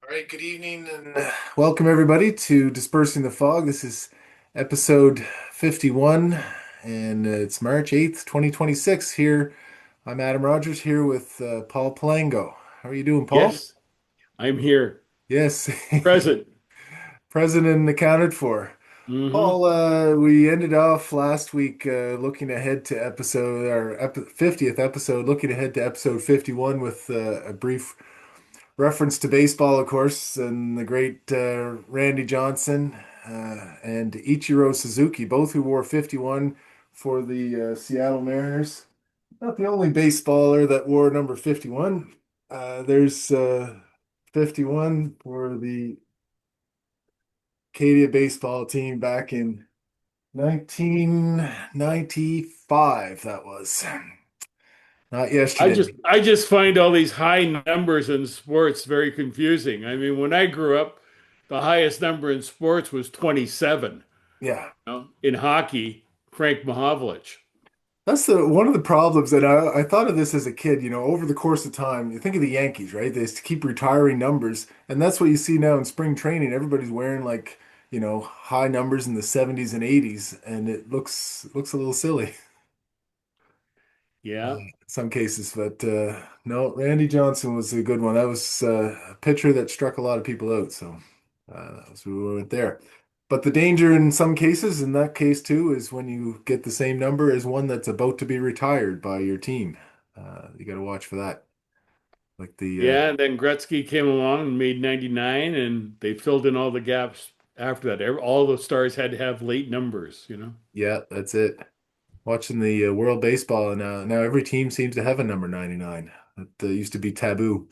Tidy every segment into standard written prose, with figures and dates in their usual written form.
All right, good evening and welcome everybody to Dispersing the Fog. This is episode 51 and it's March 8th, 2026 here. I'm Adam Rogers here with Paul Palango. How are you doing, Paul? Yes, I'm here. Yes, Present. present and accounted for. Hmm. Paul, we ended off last week looking ahead to our 50th episode, looking ahead to episode 51 with a brief reference to baseball, of course, and the great Randy Johnson and Ichiro Suzuki, both who wore 51 for the Seattle Mariners. Not the only baseballer that wore number 51. There's 51 for the Acadia baseball team back in 1995. That was not I yesterday. just I just find all these high numbers in sports very confusing. I mean, when I grew up, the highest number in sports was 27. Yeah. In hockey, Frank Mahovlich. That's the one of the problems that I thought of this as a kid, over the course of time. You think of the Yankees, right? They just keep retiring numbers, and that's what you see now in spring training. Everybody's wearing like, high numbers in the 70s and 80s, and it looks a little silly Yeah. in some cases. But no, Randy Johnson was a good one. That was a pitcher that struck a lot of people out. So that was we went there. But the danger in some cases, in that case too, is when you get the same number as one that's about to be retired by your team. You got to watch for that. Like Yeah, and then Gretzky came along and made 99, and they filled in all the gaps after that. All the stars had to have late numbers. yeah, that's it. Watching the World Baseball, and now every team seems to have a number 99. That used to be taboo.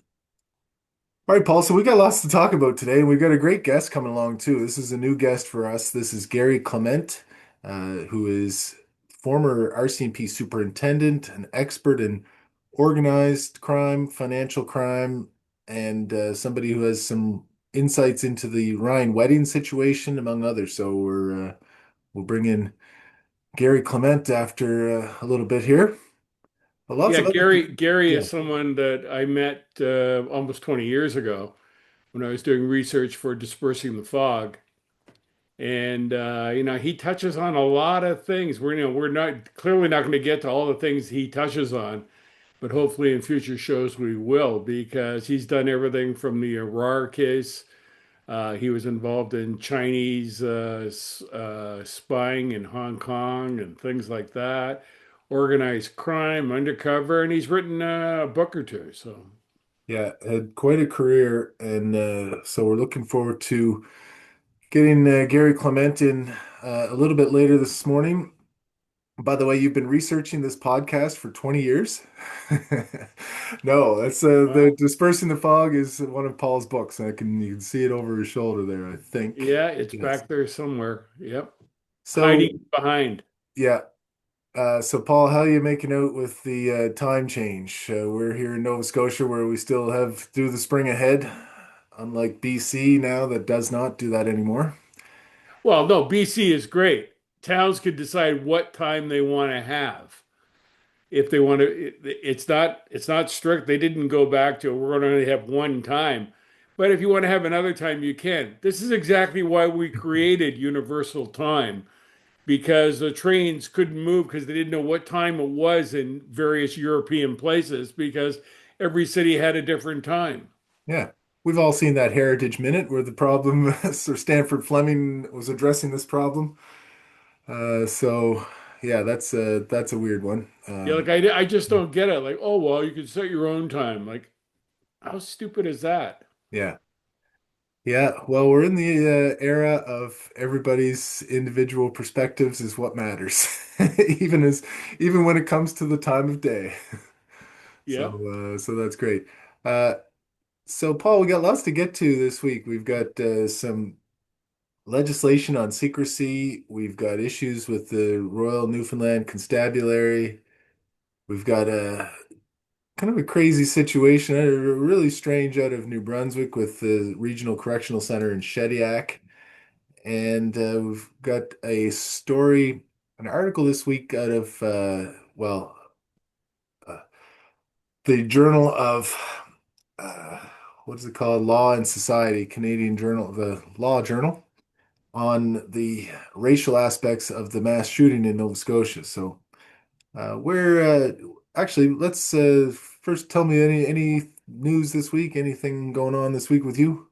All right, Paul. So we got lots to talk about today, and we've got a great guest coming along too. This is a new guest for us. This is Garry Clement, who is former RCMP Superintendent, an expert in organized crime, financial crime, and somebody who has some insights into the Ryan wedding situation, among others. So we'll bring in Garry Clement after a little bit here. But lots Yeah, of other Gary yeah. is someone that I met almost 20 years ago when I was doing research for Dispersing the Fog. And he touches on a lot of things. We're not clearly not going to get to all the things he touches on, but hopefully in future shows we will, because he's done everything from the Arar case. He was involved in Chinese spying in Hong Kong and things like that, organized crime, undercover, and he's written a book or two. So Yeah, had quite a career, and so we're looking forward to getting Garry Clement in a little bit later this morning. By the way, you've been researching this podcast for 20 years? No, that's the well, Dispersing the Fog is one of Paul's books. You can see it over his shoulder there, I think. yeah, it's Yes. back there somewhere. Yep, So hiding behind. yeah, so Paul, how are you making out with the time change? We're here in Nova Scotia where we still have do the spring ahead, unlike BC now that does not do that anymore. Well, no, BC is great. Towns could decide what time they want to have. If they want to, it's not strict. They didn't go back to we're going to only have one time. But if you want to have another time, you can. This is exactly why we created universal time, because the trains couldn't move because they didn't know what time it was in various European places because every city had a different time. Yeah. We've all seen that Heritage Minute where the problem, Sir Stanford Fleming was addressing this problem. So yeah, that's a weird one. Yeah, like I just don't get it. Like, oh well, you can set your own time. Like, how stupid is that? Yeah. Yeah, well, we're in the era of everybody's individual perspectives is what matters, even as even when it comes to the time of day. Yeah. So that's great. Uh, so Paul, we got lots to get to this week. We've got some legislation on secrecy. We've got issues with the Royal Newfoundland Constabulary. We've got a kind of a crazy situation, really strange out of New Brunswick with the Regional Correctional Center in Shediac. And we've got a story, an article this week out of, uh, the Journal of, uh, what is it called? Law and Society, Canadian Journal, the Law Journal, on the racial aspects of the mass shooting in Nova Scotia. So, where actually, let's first tell me any news this week. Anything going on this week with you?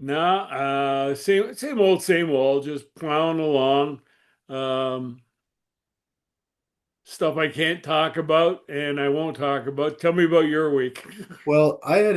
Nah, same old, same old, just plowing along. Um, Stuff I can't talk about and I won't talk about. Tell me about your week. Well, I had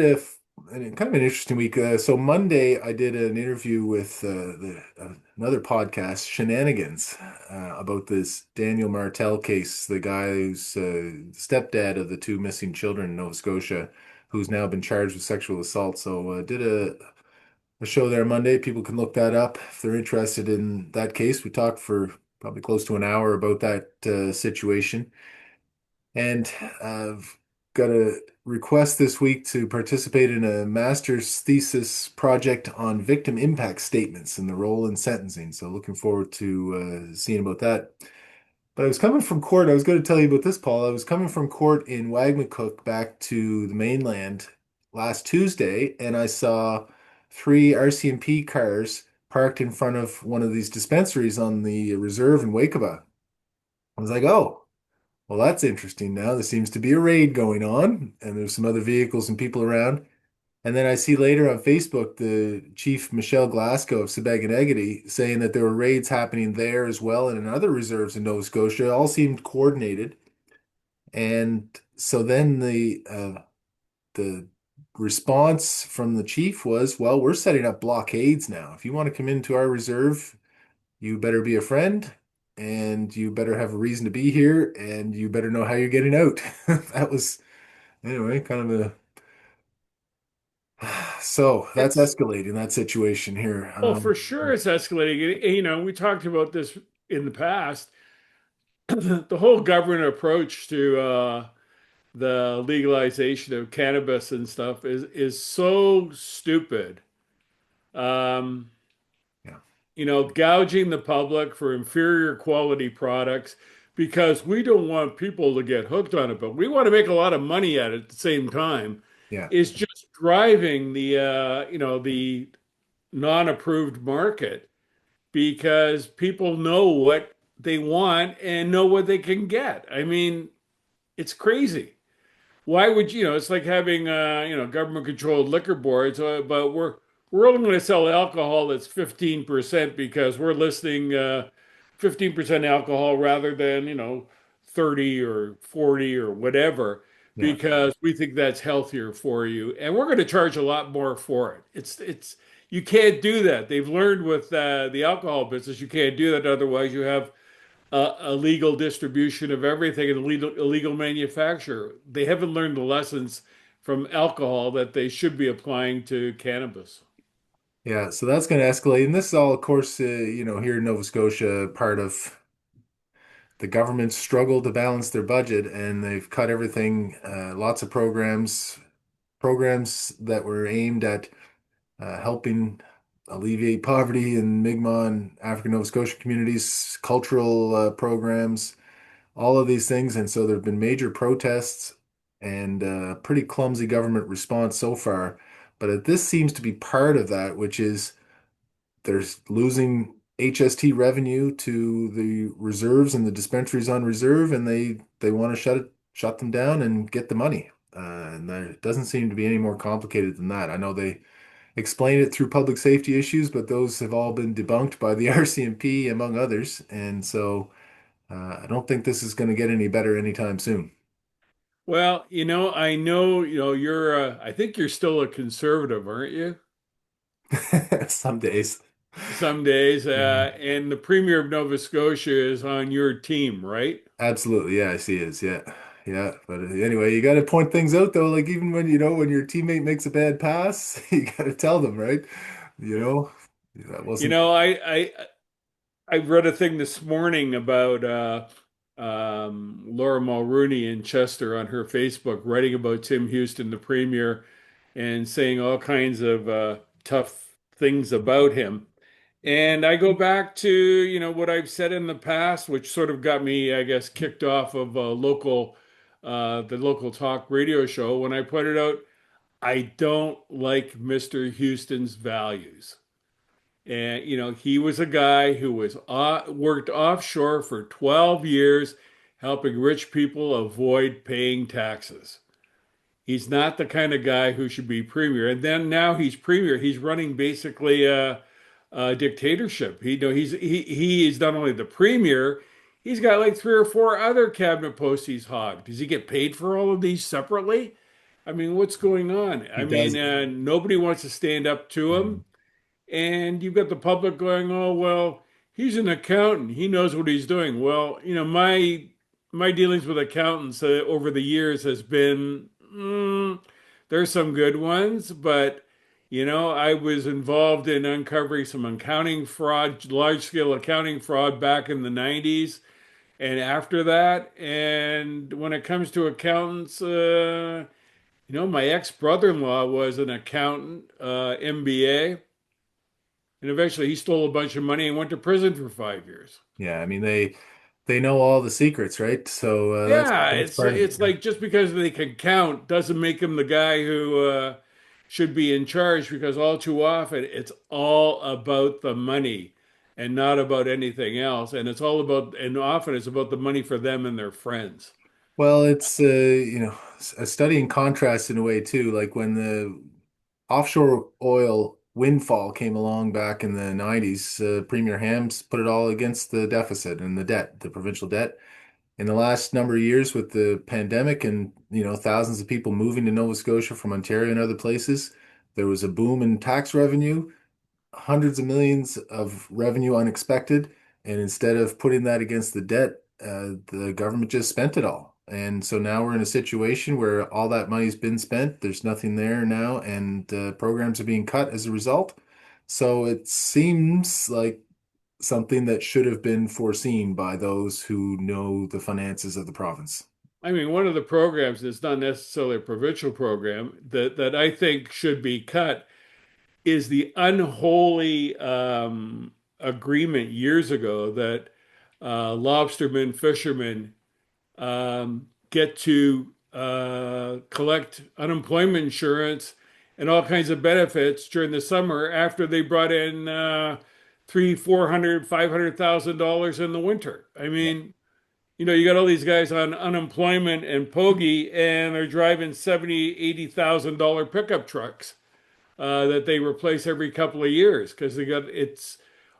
kind of an interesting week. So Monday, I did an interview with another podcast, Shenanigans, about this Daniel Martel case, the guy who's stepdad of the two missing children in Nova Scotia, who's now been charged with sexual assault. So did a show there Monday. People can look that up if they're interested in that case. We talked for probably close to an hour about that situation. And I've got a request this week to participate in a master's thesis project on victim impact statements and the role in sentencing. So looking forward to seeing about that. But I was coming from court. I was going to tell you about this, Paul. I was coming from court in Wagmatcook back to the mainland last Tuesday, and I saw three RCMP cars parked in front of one of these dispensaries on the reserve in Wakaba. I was like, oh. Well, that's interesting now. There seems to be a raid going on, and there's some other vehicles and people around. And then I see later on Facebook the Chief Michelle Glasgow of Sebago-Negedy saying that there were raids happening there as well and in other reserves in Nova Scotia. It all seemed coordinated. And so then the response from the chief was, well, we're setting up blockades now. If you want to come into our reserve, you better be a friend and you better have a reason to be here and you better know how you're getting out. That was, anyway, kind of a. So that's It's escalating that situation here. well, for sure it's escalating. We talked about this in the past. The whole government approach to the legalization of cannabis and stuff is so stupid. Um, Yeah, Gouging the public for inferior quality products because we don't want people to get hooked on it, but we want to make a lot of money at the same time yeah, is just driving the non-approved market because people know what they want and know what they can get. I mean, it's crazy. Why would it's like having government controlled liquor boards, but we're only going to sell alcohol that's 15% because we're listing 15% alcohol rather than 30 or 40 or whatever yeah. because we think that's healthier for you and we're going to charge a lot more for it. It's you can't do that. They've learned with the alcohol business you can't do that, otherwise you have illegal distribution of everything and illegal manufacture. They haven't learned the lessons from alcohol that they should be applying to cannabis. Yeah, so that's going to escalate. And this is all, of course, here in Nova Scotia, part of the government's struggle to balance their budget, and they've cut everything, lots of programs that were aimed at helping alleviate poverty in Mi'kmaq and African Nova Scotia communities, cultural programs, all of these things. And so there have been major protests and pretty clumsy government response so far. But this seems to be part of that, which is there's losing HST revenue to the reserves and the dispensaries on reserve, and they want to shut them down and get the money. And it doesn't seem to be any more complicated than that. I know they explain it through public safety issues, but those have all been debunked by the RCMP, among others. And so I don't think this is going to get any better anytime soon. Well, I know, you're, I think you're still a conservative, aren't you? Some days. Some days, Mhm. and the Premier of Nova Scotia is on your team, right? Absolutely. Yeah, I see it is. Yeah. Yeah. But anyway, you got to point things out though. Like even when your teammate makes a bad pass, you got to tell them, right? You know, that You wasn't. know, I read a thing this morning about Laura Mulrooney in Chester on her Facebook, writing about Tim Houston, the premier, and saying all kinds of tough things about him. And I go back to, what I've said in the past, which sort of got me, I guess, kicked off of the local talk radio show when I pointed out I don't like Mr. Houston's values. And, he was a guy who was worked offshore for 12 years, helping rich people avoid paying taxes. He's not the kind of guy who should be premier. And then now he's premier. He's running basically a dictatorship. He is not only the premier, he's got like three or four other cabinet posts he's hogged. Does he get paid for all of these separately? I mean, what's going on? He I mean, does. nobody wants to stand up to him. And you've got the public going, "Oh, well, he's an accountant. He knows what he's doing." Well, my dealings with accountants over the years has been there's some good ones, but I was involved in uncovering some accounting fraud, large scale accounting fraud back in the 90s and after that. And when it comes to accountants, my ex brother-in-law was an accountant, MBA. And eventually he stole a bunch of money and went to prison for 5 years. Yeah, I mean they know all the secrets, right? So Yeah, that's it's part of it. it's like just because they can count doesn't make him the guy who should be in charge because all too often it's all about the money and not about anything else. And often it's about the money for them and their friends. Well, it's a study in contrast in a way too. Like when the offshore oil windfall came along back in the 90s, Premier Hams put it all against the deficit and the debt, the provincial debt. In the last number of years with the pandemic and thousands of people moving to Nova Scotia from Ontario and other places, there was a boom in tax revenue, hundreds of millions of revenue unexpected, and instead of putting that against the debt, the government just spent it all. And so now we're in a situation where all that money's been spent. There's nothing there now, and programs are being cut as a result. So it seems like something that should have been foreseen by those who know the finances of the province. I mean, one of the programs that's not necessarily a provincial program that I think should be cut is the unholy agreement years ago that lobstermen, fishermen get to collect unemployment insurance and all kinds of benefits during the summer after they brought in three, 400, $500,000 in the winter. I Yeah. mean, you got all these guys on unemployment and pogey, and they're driving 70, $80,000 pickup trucks that they replace every couple of years because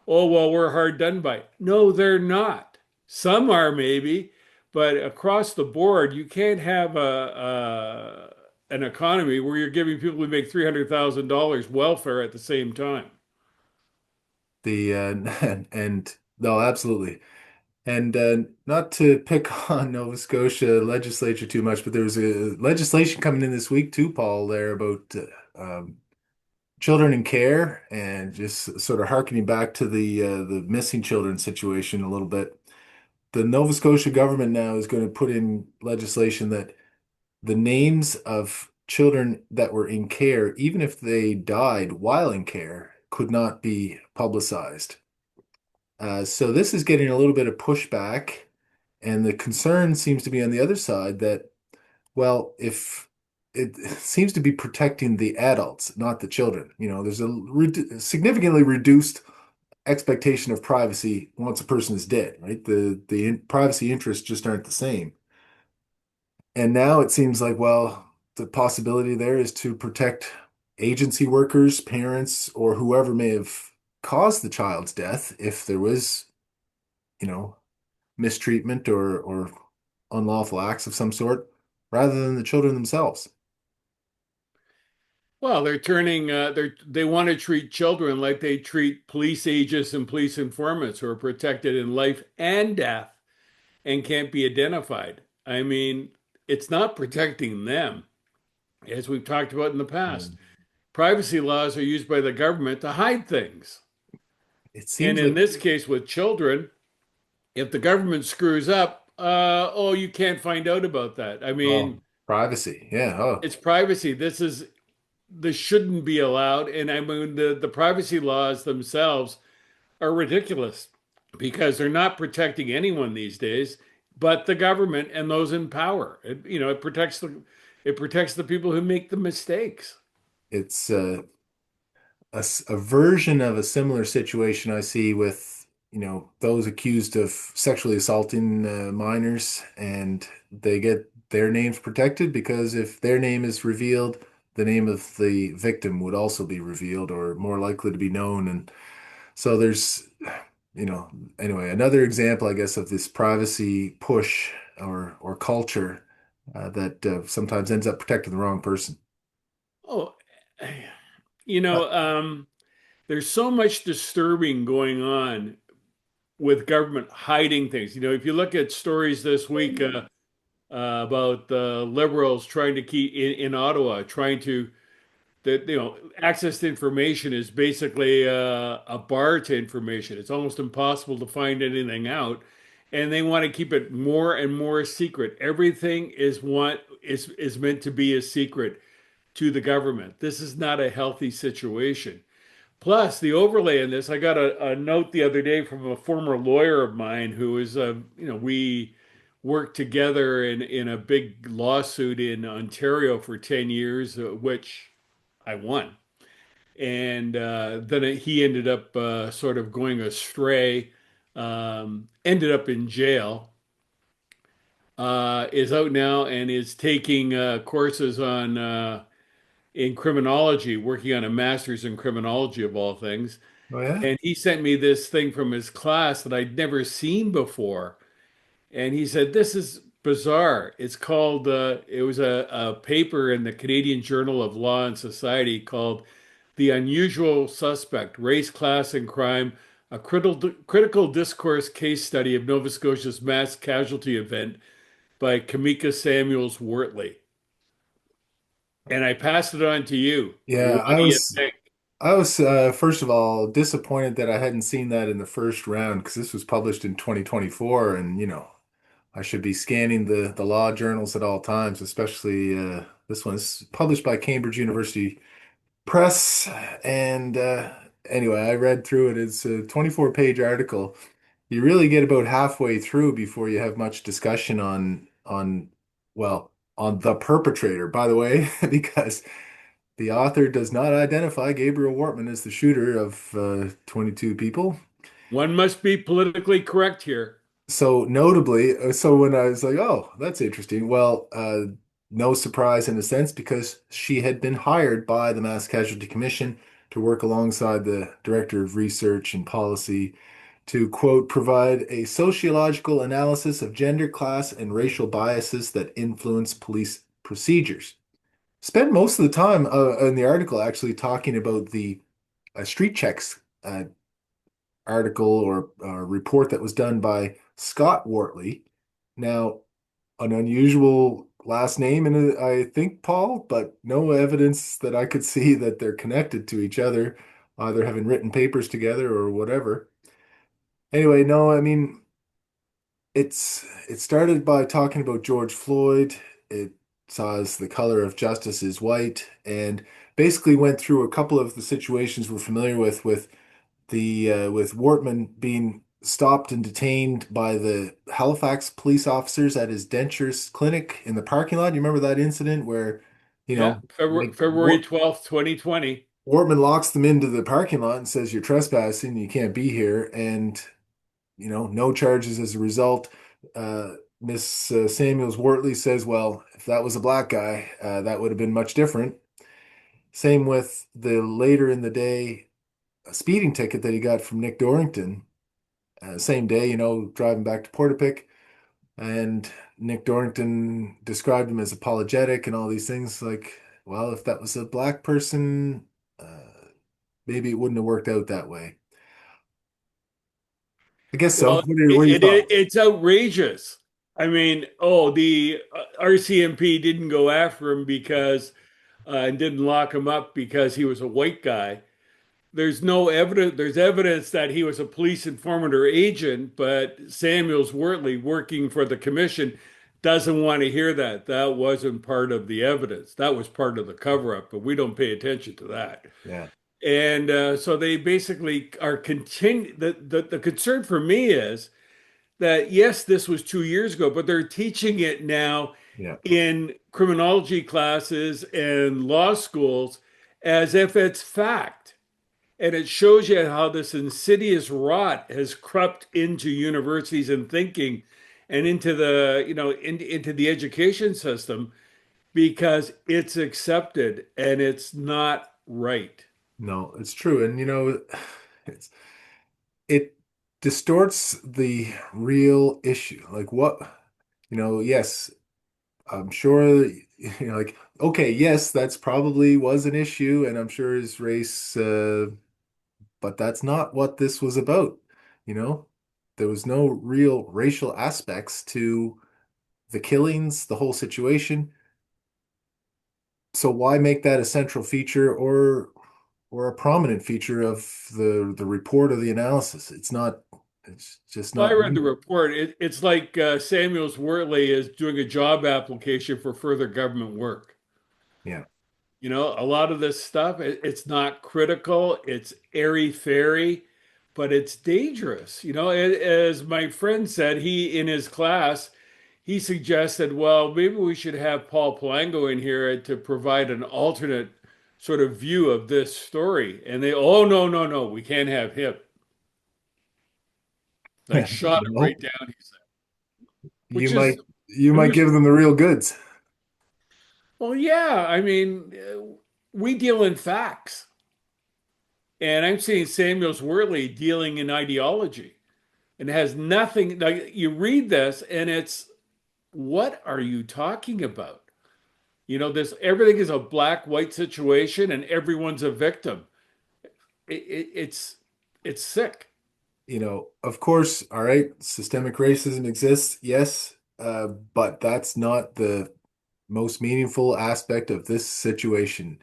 oh, well, we're hard done by. No, they're not. Some are maybe, but across the board, you can't have an economy where you're giving people who make $300,000 welfare at the same time. The and no, absolutely. And not to pick on Nova Scotia legislature too much, but there was a legislation coming in this week too, Paul, there about children in care and just sort of harkening back to the missing children situation a little bit. The Nova Scotia government now is going to put in legislation that the names of children that were in care, even if they died while in care, could not be publicized. So this is getting a little bit of pushback, and the concern seems to be on the other side that, well, if it seems to be protecting the adults, not the children. There's a significantly reduced expectation of privacy once a person is dead, right? The privacy interests just aren't the same. And now it seems like, well, the possibility there is to protect agency workers, parents, or whoever may have caused the child's death if there was, you know, mistreatment or unlawful acts of some sort, rather than the children themselves. Well, they want to treat children like they treat police agents and police informants who are protected in life and death and can't be identified. I mean, it's not protecting them, as we've talked about in the past. Mm. Privacy laws are used by the government to hide things. It And seems in like, this case with children, if the government screws up, oh, you can't find out about that. I oh, mean, privacy. Yeah. Oh, it's privacy. This shouldn't be allowed. And I mean, the privacy laws themselves are ridiculous because they're not protecting anyone these days but the government and those in power. It protects It protects the people who make the mistakes. It's a version of a similar situation I see with, those accused of sexually assaulting minors, and they get their names protected because if their name is revealed, the name of the victim would also be revealed or more likely to be known. And so there's, you know, anyway, another example, I guess, of this privacy push or culture that sometimes ends up protecting the wrong person. Oh, you Uh, know, there's so much disturbing going on with government hiding things. If you look at stories this week about the liberals trying to keep in Ottawa, trying to that access to information is basically a bar to information. It's almost impossible to find anything out, and they want to keep it more and more secret. Everything is meant to be a secret to the government. This is not a healthy situation. Plus, the overlay in this, I got a note the other day from a former lawyer of mine who is, we worked together in a big lawsuit in Ontario for 10 years, which I won. And then he ended up sort of going astray, ended up in jail, is out now and is taking courses on in criminology, working on a master's in criminology of all things. oh yeah, And he sent me this thing from his class that I'd never seen before. And he said, "This is bizarre." It was a paper in the Canadian Journal of Law and Society called The Unusual Suspect Race, Class, and Crime, a critical discourse case study of Nova Scotia's mass casualty event by Kamika Samuels Wortley. And I passed it on to you. yeah. What do you think? I was first of all disappointed that I hadn't seen that in the first round because this was published in 2024, and I should be scanning the law journals at all times, especially this one is published by Cambridge University Press. And anyway, I read through it. It's a 24-page article. You really get about halfway through before you have much discussion on the perpetrator, by the way, because the author does not identify Gabriel Wortman as the shooter of 22 people. One must be politically correct here. So notably, so when I was like, oh, that's interesting. Well, no surprise in a sense because she had been hired by the Mass Casualty Commission to work alongside the Director of Research and Policy to, quote, provide a sociological analysis of gender, class, and racial biases that influence police procedures. Spent most of the time in the article actually talking about the street checks article or report that was done by Scott Wortley. Now, an unusual last name, and I think Paul, but no evidence that I could see that they're connected to each other, either having written papers together or whatever. Anyway, no, I mean, it started by talking about George Floyd. It says the color of justice is white, and basically went through a couple of the situations we're familiar with the with Wortman being stopped and detained by the Halifax police officers at his dentures clinic in the parking lot. You remember that incident where, Yeah, like February 12th, 2020. Wortman locks them into the parking lot and says, "You're trespassing, you can't be here," and no charges as a result. Miss Samuels Wortley says, "Well, if that was a black guy, that would have been much different." Same with the later in the day speeding ticket that he got from Nick Dorrington. Same day, driving back to Portapic, and Nick Dorrington described him as apologetic and all these things. Like, well, if that was a black person, maybe it wouldn't have worked out that way. I guess so. Well, What are your thoughts? it's outrageous. I mean, the RCMP didn't go after him because and didn't lock him up because he was a white guy. There's no evidence. There's evidence that he was a police informant or agent, but Samuels Wortley, working for the commission, doesn't want to hear that. That wasn't part of the evidence. That was part of the cover up, but we don't pay attention to that. Yeah, And so they basically are continue. The concern for me is that yes, this was 2 years ago, but they're teaching it now Yeah. in criminology classes and law schools as if it's fact. And it shows you how this insidious rot has crept into universities and thinking and into into the education system because it's accepted and it's not right. No, it's true. And it's it distorts the real issue. Like what, yes, I'm sure, like, okay, yes, that's probably was an issue, and I'm sure his race, but that's not what this was about, you know? There was no real racial aspects to the killings, the whole situation. So why make that a central feature or a prominent feature of the report or the analysis? It's just Well, I not read the needed. report. It's like Samuel's Wortley is doing a job application for further government work. Yeah. You know, a lot of this stuff, it's not critical, it's airy-fairy, but it's dangerous. You know, as my friend said, he in his class, he suggested, well, maybe we should have Paul Palango in here to provide an alternate sort of view of this story. And they, oh, no, no, no, we can't have him. Like, shot it right Nope. down, he said, You which is might you might give them understandable. the real goods. Well, yeah, I mean, we deal in facts. And I'm seeing Samuel's Worley dealing in ideology. And it has nothing, like you read this and it's, what are you talking about? You know, this everything is a black white situation and everyone's a victim. It's sick. Of course, all right, systemic racism exists, yes, but that's not the most meaningful aspect of this situation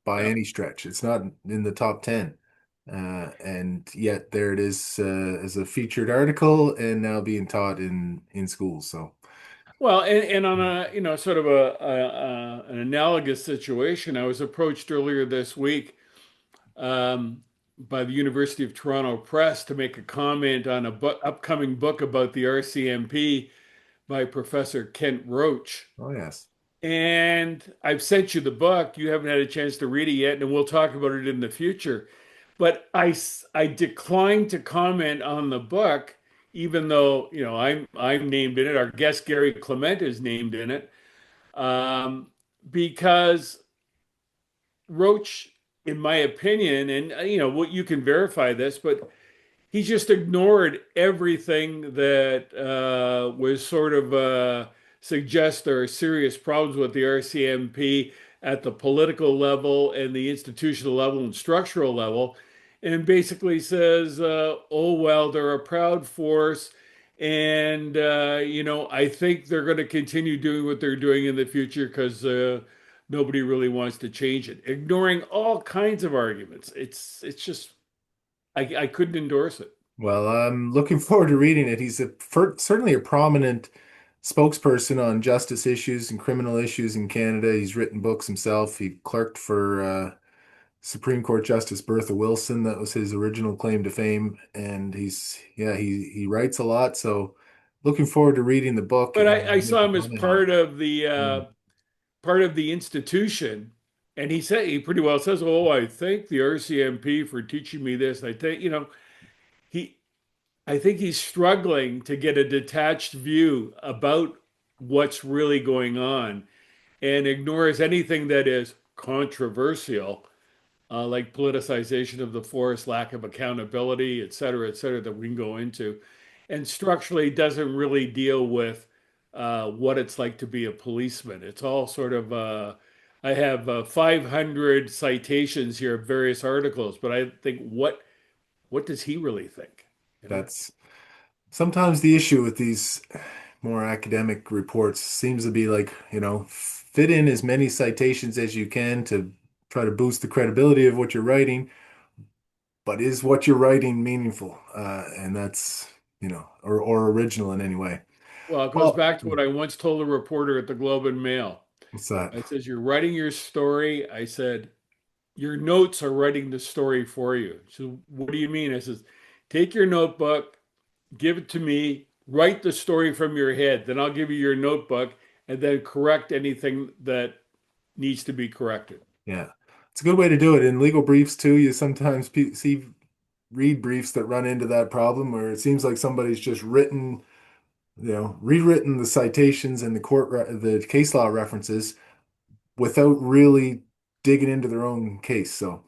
by Yeah. any stretch. It's not in the top 10. And yet there it is as a featured article and now being taught in schools. So, Well, and on a sort of an analogous situation, I was approached earlier this week by the University of Toronto Press to make a comment on a upcoming book about the RCMP by Professor Kent Roach. oh yes. And I've sent you the book. You haven't had a chance to read it yet, and we'll talk about it in the future. But I declined to comment on the book, even though I'm named in it. Our guest Gary Clement is named in it, because Roach, in my opinion, and what you can verify this, but he just ignored everything that was sort of suggest there are serious problems with the RCMP at the political level and the institutional level and structural level, and basically says, "Oh well, they're a proud force." And I think they're going to continue doing what they're doing in the future because nobody really wants to change it, ignoring all kinds of arguments. It's just I couldn't endorse it. Well, I'm looking forward to reading it. He's certainly a prominent spokesperson on justice issues and criminal issues in Canada. He's written books himself. He clerked for Supreme Court Justice Bertha Wilson. That was his original claim to fame. And yeah, he writes a lot. So looking forward to reading the book But and I saw making him as comment on it. part of the institution, and he pretty well says, "Oh, I thank the RCMP for teaching me this." I think he I think he's struggling to get a detached view about what's really going on and ignores anything that is controversial, like politicization of the force, lack of accountability, et cetera, that we can go into, and structurally doesn't really deal with what it's like to be a policeman. It's all sort of, I have 500 citations here of various articles, but I think what does he really think? You know? That's sometimes the issue with these more academic reports seems to be like, fit in as many citations as you can to try to boost the credibility of what you're writing, but is what you're writing meaningful? And that's, or original in any way. Well, it goes Well, back to what I once told a reporter at the Globe and Mail. what's that? I says, "You're writing your story." I said, "Your notes are writing the story for you." So, what do you mean? I says, "Take your notebook, give it to me, write the story from your head. Then I'll give you your notebook and then correct anything that needs to be corrected. Yeah. It's a good way to do it. In legal briefs too, you sometimes see read briefs that run into that problem where it seems like somebody's just rewritten the citations and the case law references without really digging into their own case. So,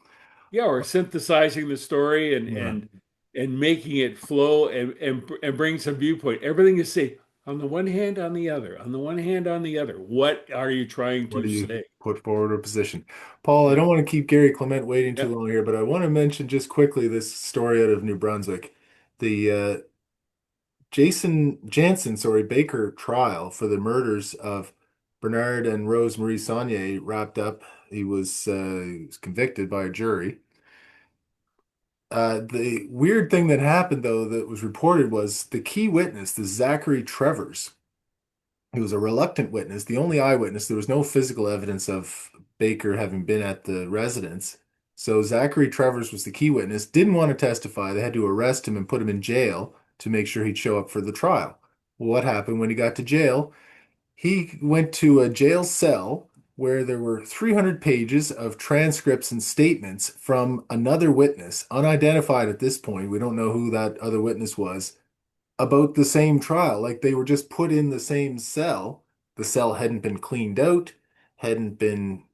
Yeah, or synthesizing the story yeah. and making it flow and bring some viewpoint. Everything is say on the one hand, on the other, on the one hand, on the other. What are you trying What to do you say? put forward a position? Paul, I Yeah, don't want to keep Gary Clement waiting yeah. too long here, but I want to mention just quickly this story out of New Brunswick. The Jason Jansen, sorry, Baker trial for the murders of Bernard and Rose Marie Saunier wrapped up. He was convicted by a jury. The weird thing that happened, though, that was reported was the key witness, the Zachary Trevors. He was a reluctant witness, the only eyewitness. There was no physical evidence of Baker having been at the residence. So Zachary Trevors was the key witness, didn't want to testify. They had to arrest him and put him in jail to make sure he'd show up for the trial. Well, what happened when he got to jail? He went to a jail cell where there were 300 pages of transcripts and statements from another witness, unidentified at this point. We don't know who that other witness was, about the same trial. Like they were just put in the same cell. The cell hadn't been cleaned out, hadn't been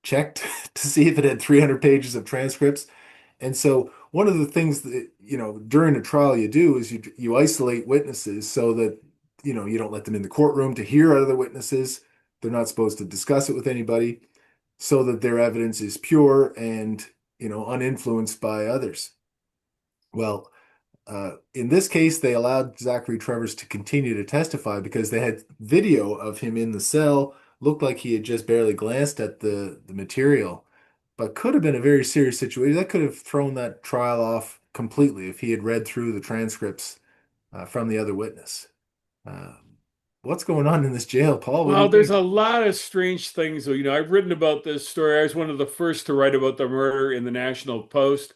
checked to see if it had 300 pages of transcripts. And so one of the things that, during a trial you do is you isolate witnesses so that, you don't let them in the courtroom to hear other witnesses. They're not supposed to discuss it with anybody so that their evidence is pure and, uninfluenced by others. Well, in this case, they allowed Zachary Travers to continue to testify because they had video of him in the cell. Looked like he had just barely glanced at the material, but could have been a very serious situation. That could have thrown that trial off completely if he had read through the transcripts from the other witness. Uh, what's going on in this jail, Paul? What do Well, you there's think? a lot of strange things. I've written about this story. I was one of the first to write about the murder in the National Post.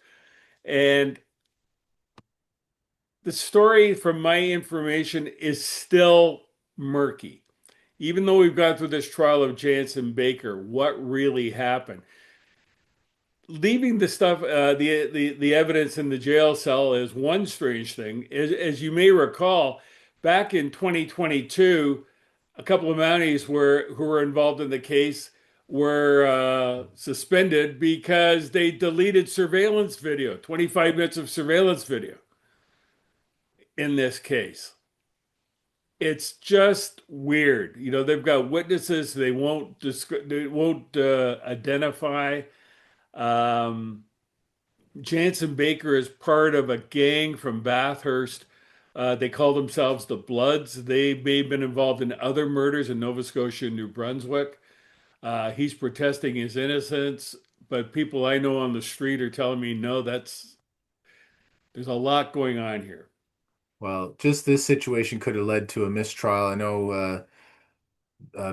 And the story, from my information, is still murky. Even though we've gone through this trial of Jansen Baker, what really happened? Leaving the stuff, the evidence in the jail cell is one strange thing. As you may recall, back in 2022, a couple of Mounties who were involved in the case were suspended because they deleted surveillance video, 25 minutes of surveillance video in this case. It's just weird. They've got witnesses they won't identify. Um, Jansen Baker is part of a gang from Bathurst. They call themselves the Bloods. They may have been involved in other murders in Nova Scotia and New Brunswick. He's protesting his innocence, but people I know on the street are telling me no, there's a lot going on here. Well, just this situation could have led to a mistrial. I know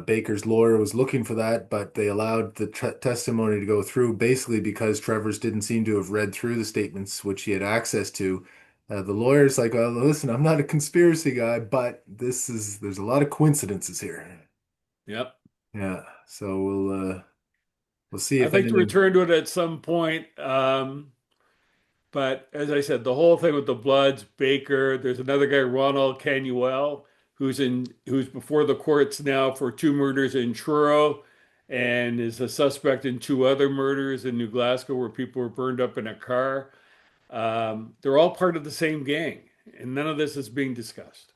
Baker's lawyer was looking for that, but they allowed the testimony to go through basically because Travers didn't seem to have read through the statements which he had access to. The lawyer's like, well, listen, I'm not a conspiracy guy, but there's a lot of coincidences here. Yep. Yeah, so we'll see I'd if like to anything. return to it at some point. But as I said, the whole thing with the Bloods, Baker, there's another guy, Ronald Canuel, who's before the courts now for two murders in Truro and is a suspect in two other murders in New Glasgow where people were burned up in a car. They're all part of the same gang, and none of this is being discussed.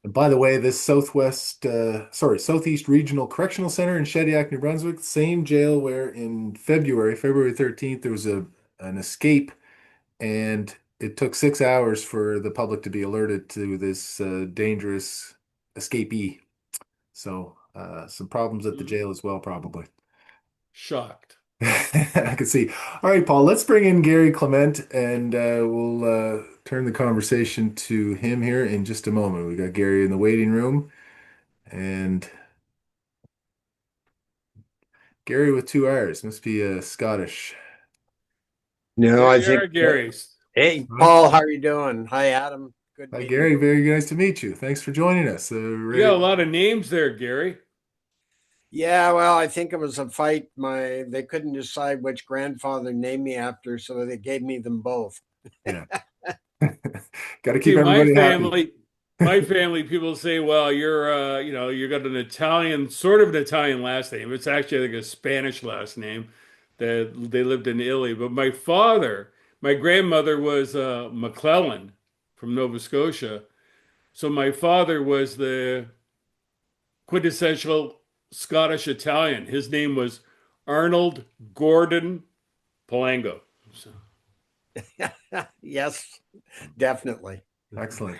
And by the way, this Southeast Regional Correctional Center in Shediac, New Brunswick, same jail where in February 13th, there was an escape. And it took 6 hours for the public to be alerted to this dangerous escapee. So some problems at the Mm, jail as well, probably. shocked. I can see. All right, Paul, let's bring in Gary Clement and we'll turn the conversation to him here in just a moment. We got Gary in the waiting room and Gary with two R's. Must be Scottish. No, There I you think. are, Gary. Hey, Huh? Paul, how are you doing? Hi, Adam. Good Hi, meeting Gary. you. Very nice to meet you. Thanks for joining us. You got a Ready? lot of names there, Gary. Yeah, well, I think it was a fight. They couldn't decide which grandfather named me after, so they gave me them both. Yeah. Got to See, keep everybody happy. my family, people say, well, you got an Italian, sort of an Italian last name. It's actually, I think, a Spanish last name that they lived in Italy. But my grandmother was McClellan from Nova Scotia. So my father was the quintessential Scottish Italian. His name was Arnold Gordon Palango. So, Yes, definitely. Excellent.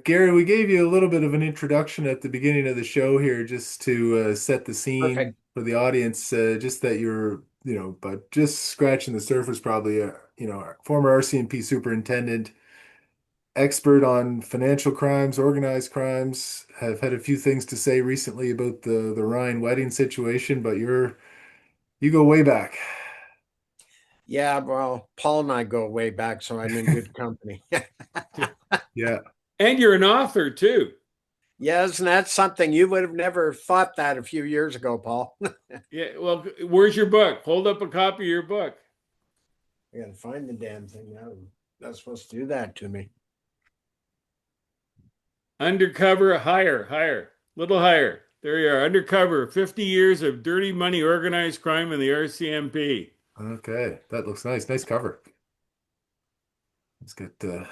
Gary, we gave you a little bit of an introduction at the beginning of the show here just to set the scene Perfect. for the audience, just that you're, but just scratching the surface, probably, former RCMP superintendent, expert on financial crimes, organized crimes, have had a few things to say recently about the Ryan wedding situation, but you go way back. Yeah, well, Paul and I go way back, so I'm in good company. Yeah. and you're an author too. Yes, and that's something you would have never thought that a few years ago, Paul. I Yeah. Well, where's your book? Hold up a copy of your book. gotta find the damn thing now. That's supposed to do that to me. Undercover, higher, little higher. There you are. Undercover, 50 years of dirty money, organized crime in the RCMP. Okay. That looks nice. Nice cover. Let's get put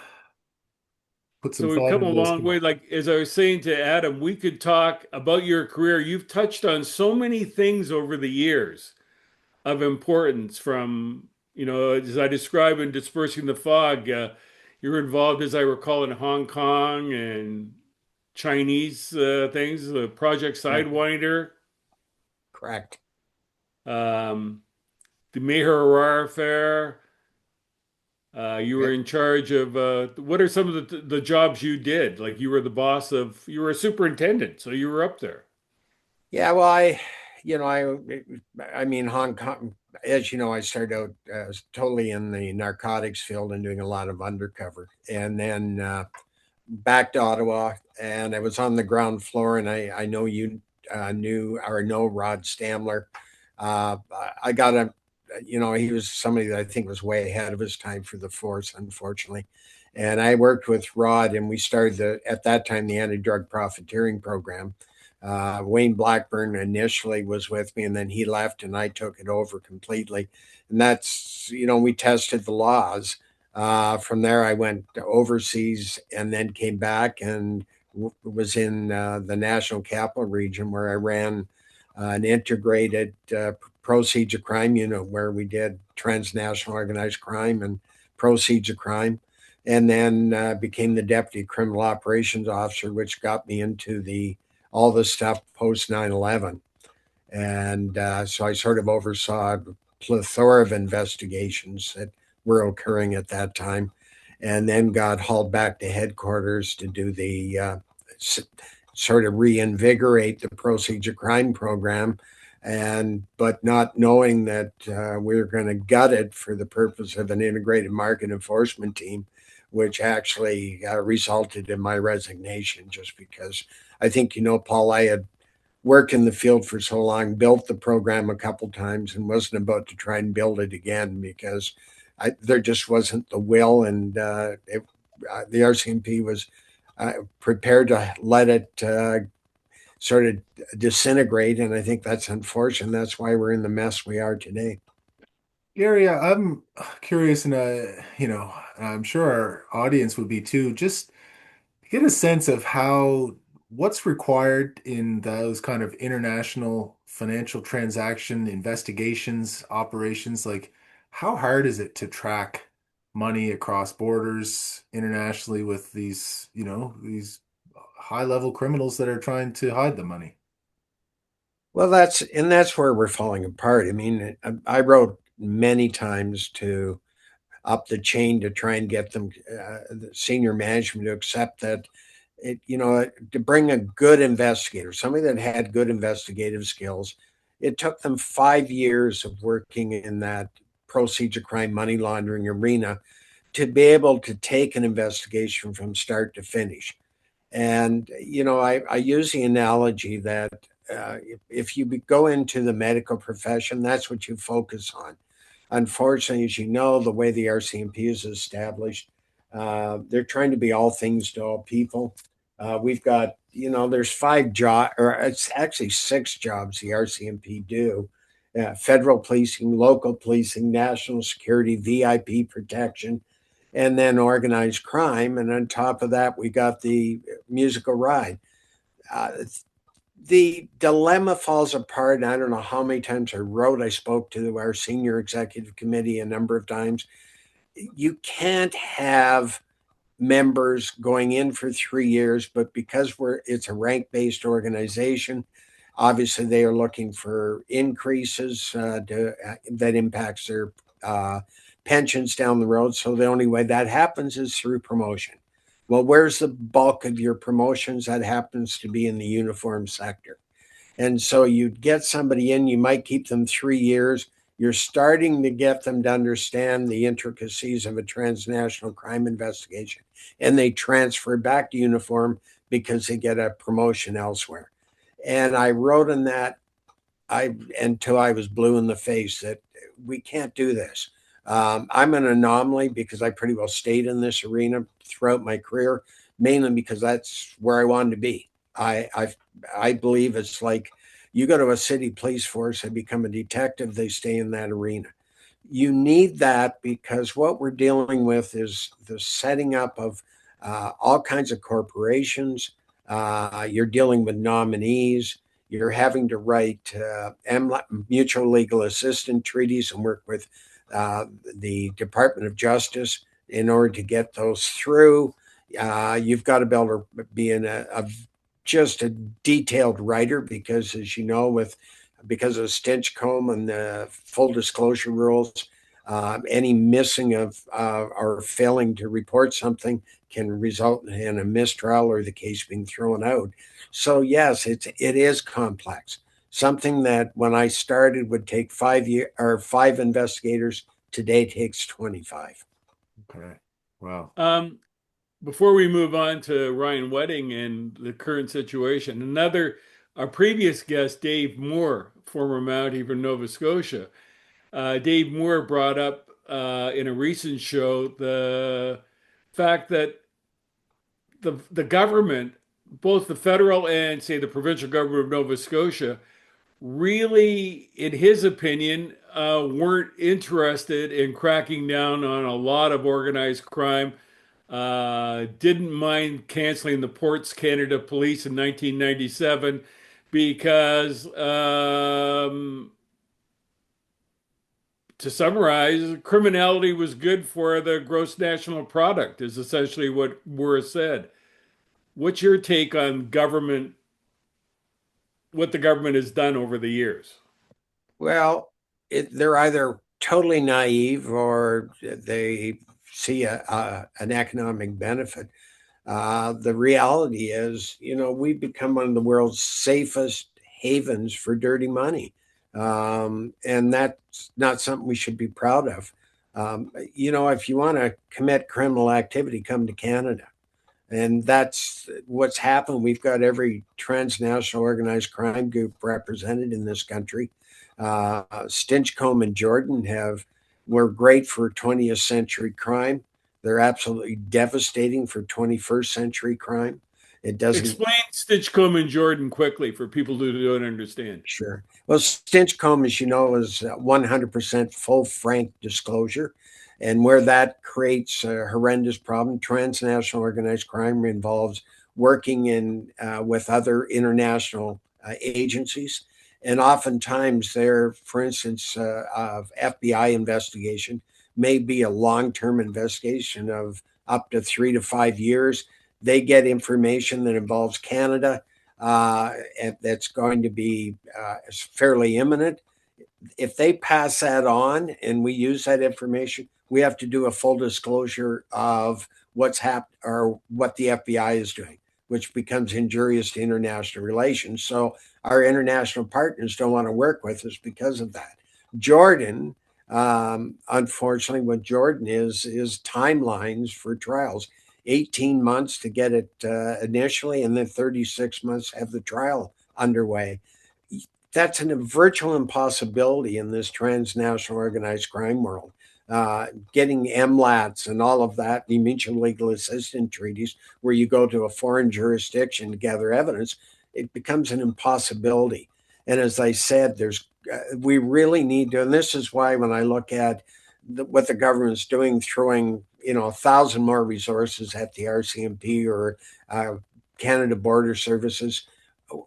some So we've thought come a into this. long way. Like as I was saying to Adam, we could talk about your career. You've touched on so many things over the years of importance from, as I describe in Dispersing the Fog, you're involved, as I recall, in Hong Kong and Chinese things, the Project Yeah, Sidewinder, correct. um, the Meher affair. You Yeah. were in charge of what are some of the jobs you did? Like you were a superintendent, so you were up there. Yeah, well, you know, I mean, Hong Kong, as you know, I started out totally in the narcotics field and doing a lot of undercover, and then back to Ottawa, and I was on the ground floor, and I know you knew or know Rod Stamler. I got a, he was somebody that I think was way ahead of his time for the force, unfortunately. And I worked with Rod, and we started at that time the anti-drug profiteering program. Wayne Blackburn initially was with me, and then he left, and I took it over completely. And that's, we tested the laws. From there, I went overseas and then came back and was in the National Capital Region where I ran an integrated proceeds of crime unit where we did transnational organized crime and proceeds of crime. And then became the deputy criminal operations officer, which got me into the all the stuff post 9/11. And so I sort of oversaw a plethora of investigations that were occurring at that time, and then got hauled back to headquarters to do the sort of reinvigorate the proceeds of crime program, and but not knowing that we were going to gut it for the purpose of an integrated market enforcement team, which actually resulted in my resignation. Just because I think, Paul, I had worked in the field for so long, built the program a couple times, and wasn't about to try and build it again because there just wasn't the will, and the RCMP was prepared to let it sort of disintegrate, and I think that's unfortunate. That's why we're in the mess we are today. Gary, I'm curious, and I'm sure our audience would be too. Just get a sense of what's required in those kind of international financial transaction investigations, operations. Like, how hard is it to track money across borders internationally with these high level criminals that are trying to hide the money? Well, that's where we're falling apart. I mean, I wrote many times to up the chain to try and get them, the senior management, to accept that to bring a good investigator, somebody that had good investigative skills. It took them 5 years of working in that proceeds of crime money laundering arena to be able to take an investigation from start to finish. And, I use the analogy that if you go into the medical profession, that's what you focus on. Unfortunately, as you know, the way the RCMP is established, they're trying to be all things to all people. We've got, there's 5 jobs, or it's actually 6 jobs the RCMP do: federal policing, local policing, national security, VIP protection, and then organized crime. And on top of that, we got the musical ride. Uh, the dilemma falls apart. I don't know how many times I spoke to our senior executive committee a number of times. You can't have members going in for 3 years, but because it's a rank-based organization, obviously they are looking for increases that impacts their pensions down the road. So the only way that happens is through promotion. Well, where's the bulk of your promotions? That happens to be in the uniform sector. And so you'd get somebody in, you might keep them 3 years. You're starting to get them to understand the intricacies of a transnational crime investigation, and they transfer back to uniform because they get a promotion elsewhere. And I wrote in that until I was blue in the face that we can't do this. I'm an anomaly because I pretty well stayed in this arena throughout my career, mainly because that's where I wanted to be. I believe it's like you go to a city police force and become a detective, they stay in that arena. You need that because what we're dealing with is the setting up of all kinds of corporations. You're dealing with nominees. You're having to write mutual legal assistance treaties and work with the Department of Justice in order to get those through. You've got to be able to be just a detailed writer because, as you know, because of Stinchcomb and the full disclosure rules, any missing of or failing to report something can result in a mistrial or the case being thrown out. So yes, it is complex. Something that when I started would take 5 investigators today takes 25. Okay. Wow. Before we move on to Ryan Wedding and the current situation, our previous guest, Dave Moore, former Mountie from Nova Scotia, Dave Moore brought up in a recent show the fact that the government, both the federal and say the provincial government of Nova Scotia, really, in his opinion, weren't interested in cracking down on a lot of organized crime. Didn't mind canceling the Ports Canada Police in 1997 because, to summarize, criminality was good for the gross national product, is essentially what Moore said. What's your take on government, what the government has done over the years? Well, they're either totally naive or they see an economic benefit. The reality is, we've become one of the world's safest havens for dirty money. And that's not something we should be proud of. If you want to commit criminal activity, come to Canada. And that's what's happened. We've got every transnational organized crime group represented in this country. Stinchcomb and Jordan were great for 20th century crime. They're absolutely devastating for 21st century crime. It doesn't. Explain Stinchcomb and Jordan quickly for people who don't understand. Sure. Well, Stinchcomb, as you know, is 100% full frank disclosure. And where that creates a horrendous problem, transnational organized crime involves working with other international agencies. And oftentimes for instance, FBI investigation may be a long-term investigation of up to 3 to 5 years. They get information that involves Canada, and that's going to be fairly imminent. If they pass that on and we use that information, we have to do a full disclosure of what's happened or what the FBI is doing, which becomes injurious to international relations. So our international partners don't want to work with us because of that. Jordan, Unfortunately, what Jordan is timelines for trials. 18 months to get it initially, and then 36 months to have the trial underway. That's a virtual impossibility in this transnational organized crime world. Getting MLATs and all of that, the mutual legal assistance treaties, where you go to a foreign jurisdiction to gather evidence, it becomes an impossibility. And as I said, we really need to, and this is why when I look at what the government's doing, throwing 1,000 more resources at the RCMP or Canada Border Services,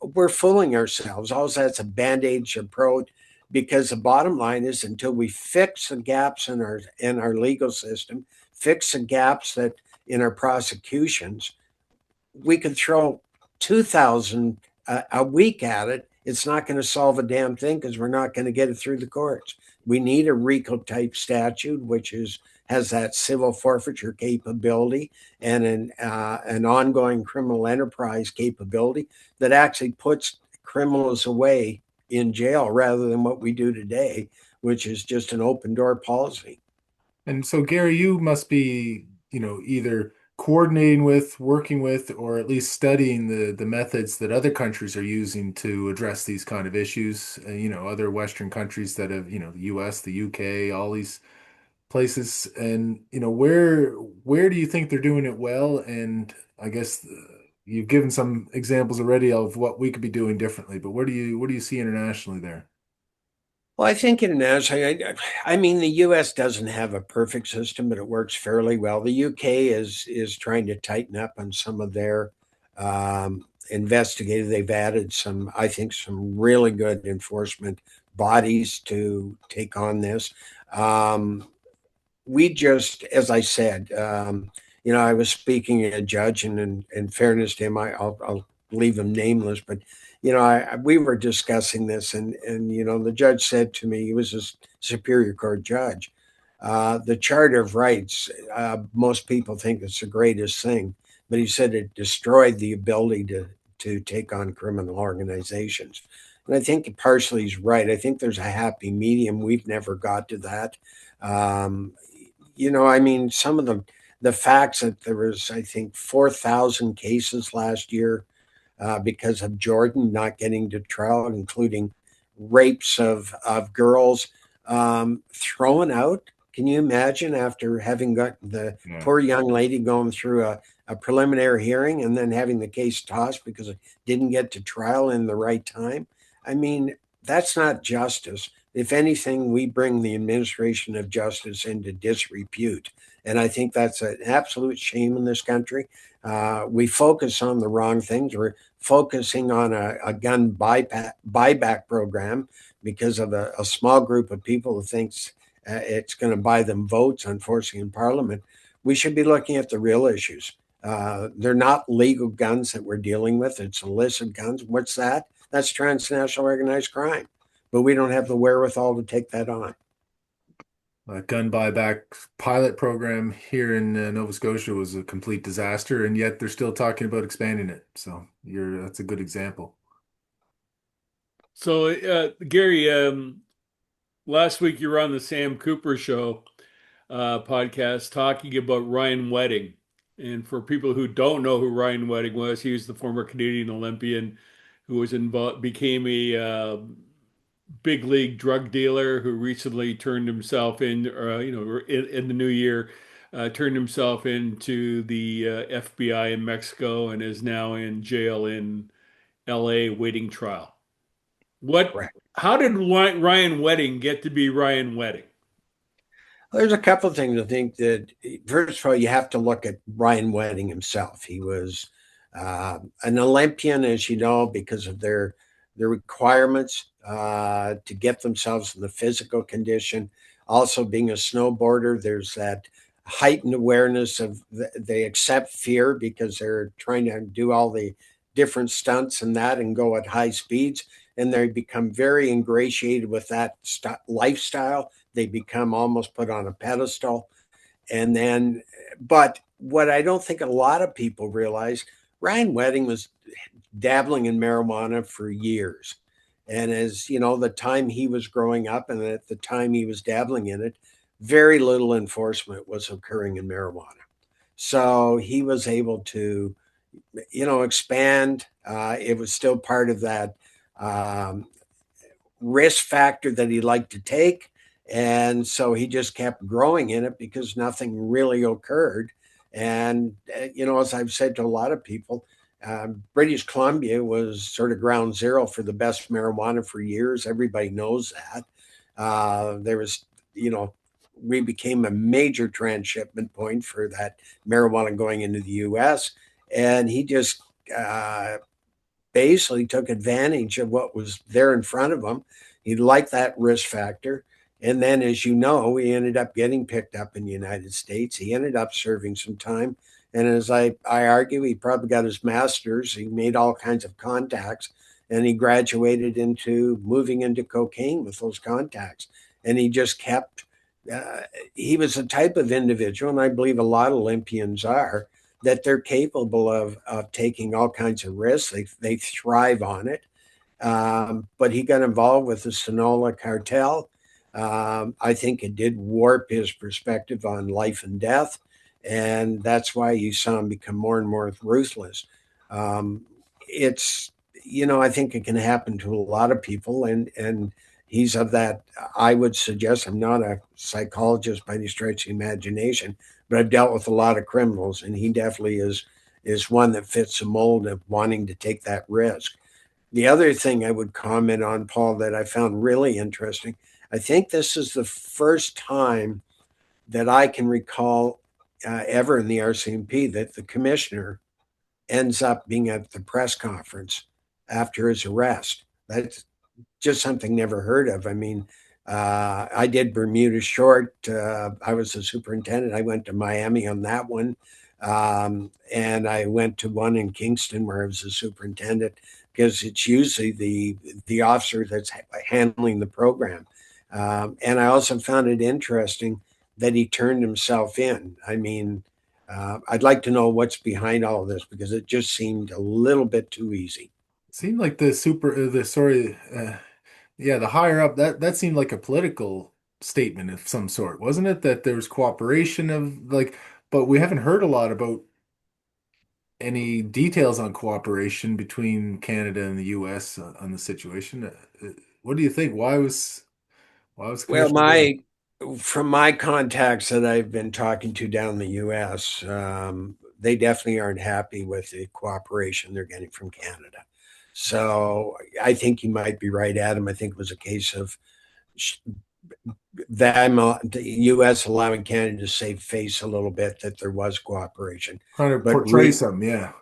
we're fooling ourselves. All that's a band-aid approach, because the bottom line is until we fix the gaps in our legal system, fix the gaps that in our prosecutions, we could throw 2,000 a week at it. It's not going to solve a damn thing because we're not going to get it through the courts. We need a RICO type statute, which has that civil forfeiture capability and an ongoing criminal enterprise capability that actually puts criminals away in jail rather than what we do today, which is just an open door policy. And so, Gary, you must be, either coordinating with, working with, or at least studying the methods that other countries are using to address these kind of issues. Other Western countries that have, the US, the UK, all these places. And, where do you think they're doing it well? And I guess you've given some examples already of what we could be doing differently, but what do you see internationally there? Well, I think internationally, I mean, the U.S. doesn't have a perfect system, but it works fairly well. The U.K. is trying to tighten up on some of their investigative. They've added some, I think, some really good enforcement bodies to take on this. Um, we just, as I said, I was speaking to a judge, and in fairness to him, I'll leave him nameless, but we were discussing this, and the judge said to me, he was a Superior Court judge, the Charter of Rights, most people think it's the greatest thing, but he said it destroyed the ability to take on criminal organizations. And I think partially he's right. I think there's a happy medium. We've never got to that. Um, I mean, some of the facts that there was, I think, 4,000 cases last year because of Jordan not getting to trial, including rapes of girls thrown out. Can you imagine, after having got the Yeah. poor young lady going through a preliminary hearing and then having the case tossed because it didn't get to trial in the right time? I mean, that's not justice. If anything, we bring the administration of justice into disrepute. And I think that's an absolute shame in this country. We focus on the wrong things. We're focusing on a gun buyback program because of a small group of people who thinks it's going to buy them votes, unfortunately, in Parliament. We should be looking at the real issues. They're not legal guns that we're dealing with. It's illicit guns. What's that? That's transnational organized crime. But we don't have the wherewithal to take that on. Gun buyback pilot program here in Nova Scotia was a complete disaster, and yet they're still talking about expanding it. So that's a good example. So, Gary, last week you were on the Sam Cooper Show podcast talking about Ryan Wedding. And for people who don't know who Ryan Wedding was, he was the former Canadian Olympian who was involved, became a big league drug dealer who recently turned himself in the new year, turned himself into the FBI in Mexico and is now in jail in LA waiting trial. What? Correct. How did Ryan Wedding get to be Ryan Wedding? There's a couple of things I think that, first of all, you have to look at Ryan Wedding himself. He was an Olympian, as you know, because of their requirements to get themselves in the physical condition. Also, being a snowboarder, there's that heightened awareness of they accept fear because they're trying to do all the different stunts and that and go at high speeds. And they become very ingratiated with that lifestyle. They become almost put on a pedestal. And then, but what I don't think a lot of people realize, Ryan Wedding was dabbling in marijuana for years. And as you know, the time he was growing up and at the time he was dabbling in it, very little enforcement was occurring in marijuana. So he was able to, expand. It was still part of that um, risk factor that he liked to take. And so he just kept growing in it because nothing really occurred. And, as I've said to a lot of people, British Columbia was sort of ground zero for the best marijuana for years. Everybody knows that. There was, you know, we became a major transshipment point for that marijuana going into the US. And he just uh, basically took advantage of what was there in front of him. He liked that risk factor. And then, as you know, he ended up getting picked up in the United States. He ended up serving some time. And as I argue, he probably got his master's. He made all kinds of contacts and he graduated into moving into cocaine with those contacts. And he just kept, he was a type of individual, and I believe a lot of Olympians are, that they're capable of taking all kinds of risks. They thrive on it. But he got involved with the Sonoma cartel. I think it did warp his perspective on life and death. And that's why you saw him become more and more ruthless. It's, I think it can happen to a lot of people. And he's of that, I would suggest, I'm not a psychologist by any stretch of the imagination, but I've dealt with a lot of criminals, and he definitely is one that fits the mold of wanting to take that risk. The other thing I would comment on, Paul, that I found really interesting, I think this is the first time that I can recall ever in the RCMP that the commissioner ends up being at the press conference after his arrest. That's just something never heard of. I mean, I did Bermuda Short. I was the superintendent. I went to Miami on that one. And I went to one in Kingston where I was the superintendent because it's usually the officer that's handling the program. And I also found it interesting that he turned himself in. I mean, I'd like to know what's behind all of this because it just seemed a little bit too easy. Seemed like the higher up, that seemed like a political statement of some sort, wasn't it? That there was cooperation of like, but we haven't heard a lot about any details on cooperation between Canada and the US on the situation. What do you think? Why was the Well, commissioner there? from my contacts that I've been talking to down in the U.S., they definitely aren't happy with the cooperation they're getting from Canada. So I think you might be right, Adam. I think it was a case of the U.S. allowing Canada to save face a little bit that there was cooperation, Trying to but portray some, yeah.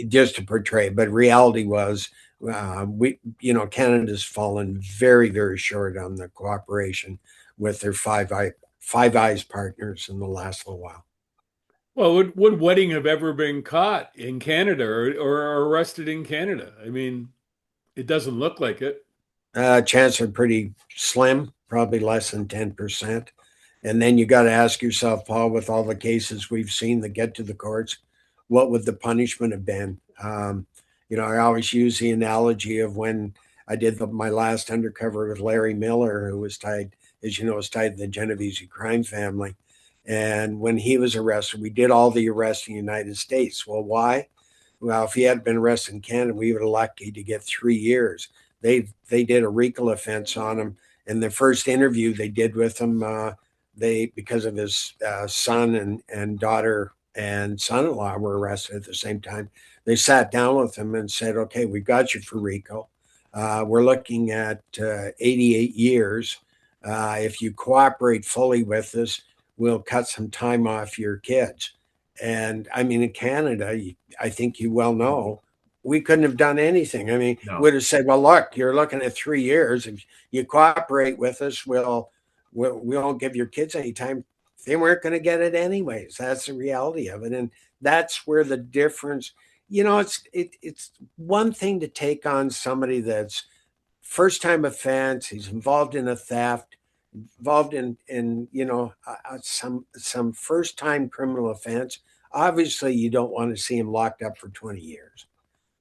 just to portray. But reality was, Canada's fallen very, very short on the cooperation with their Five Eyes partners in the last little while. Well, would wedding have ever been caught in Canada or arrested in Canada? I mean, it doesn't look like it. Chances are pretty slim, probably less than 10%. And then you got to ask yourself, Paul, with all the cases we've seen that get to the courts, what would the punishment have been? I always use the analogy of when I did my last undercover with Larry Miller, who was tied, as you know, was tied to the Genovese crime family. And when he was arrested, we did all the arrests in the United States. Well, why? Well, if he had been arrested in Canada, we would have lucky to get 3 years. They did a RICO offense on him, and the first interview they did with him, they because of his son and daughter and son-in-law were arrested at the same time. They sat down with him and said, "Okay, we got you for RICO. We're looking at 88 years. If you cooperate fully with us, we'll cut some time off your kids." And I mean, in Canada, I think you well know, we couldn't have done anything. I mean, No. would have said, "Well, look, you're looking at 3 years. If you cooperate with us, we won't give your kids any time." They weren't going to get it anyways. That's the reality of it, and that's where the difference. It's one thing to take on somebody that's first time offense. He's involved in a theft, involved in some first time criminal offense. Obviously, you don't want to see him locked up for 20 years.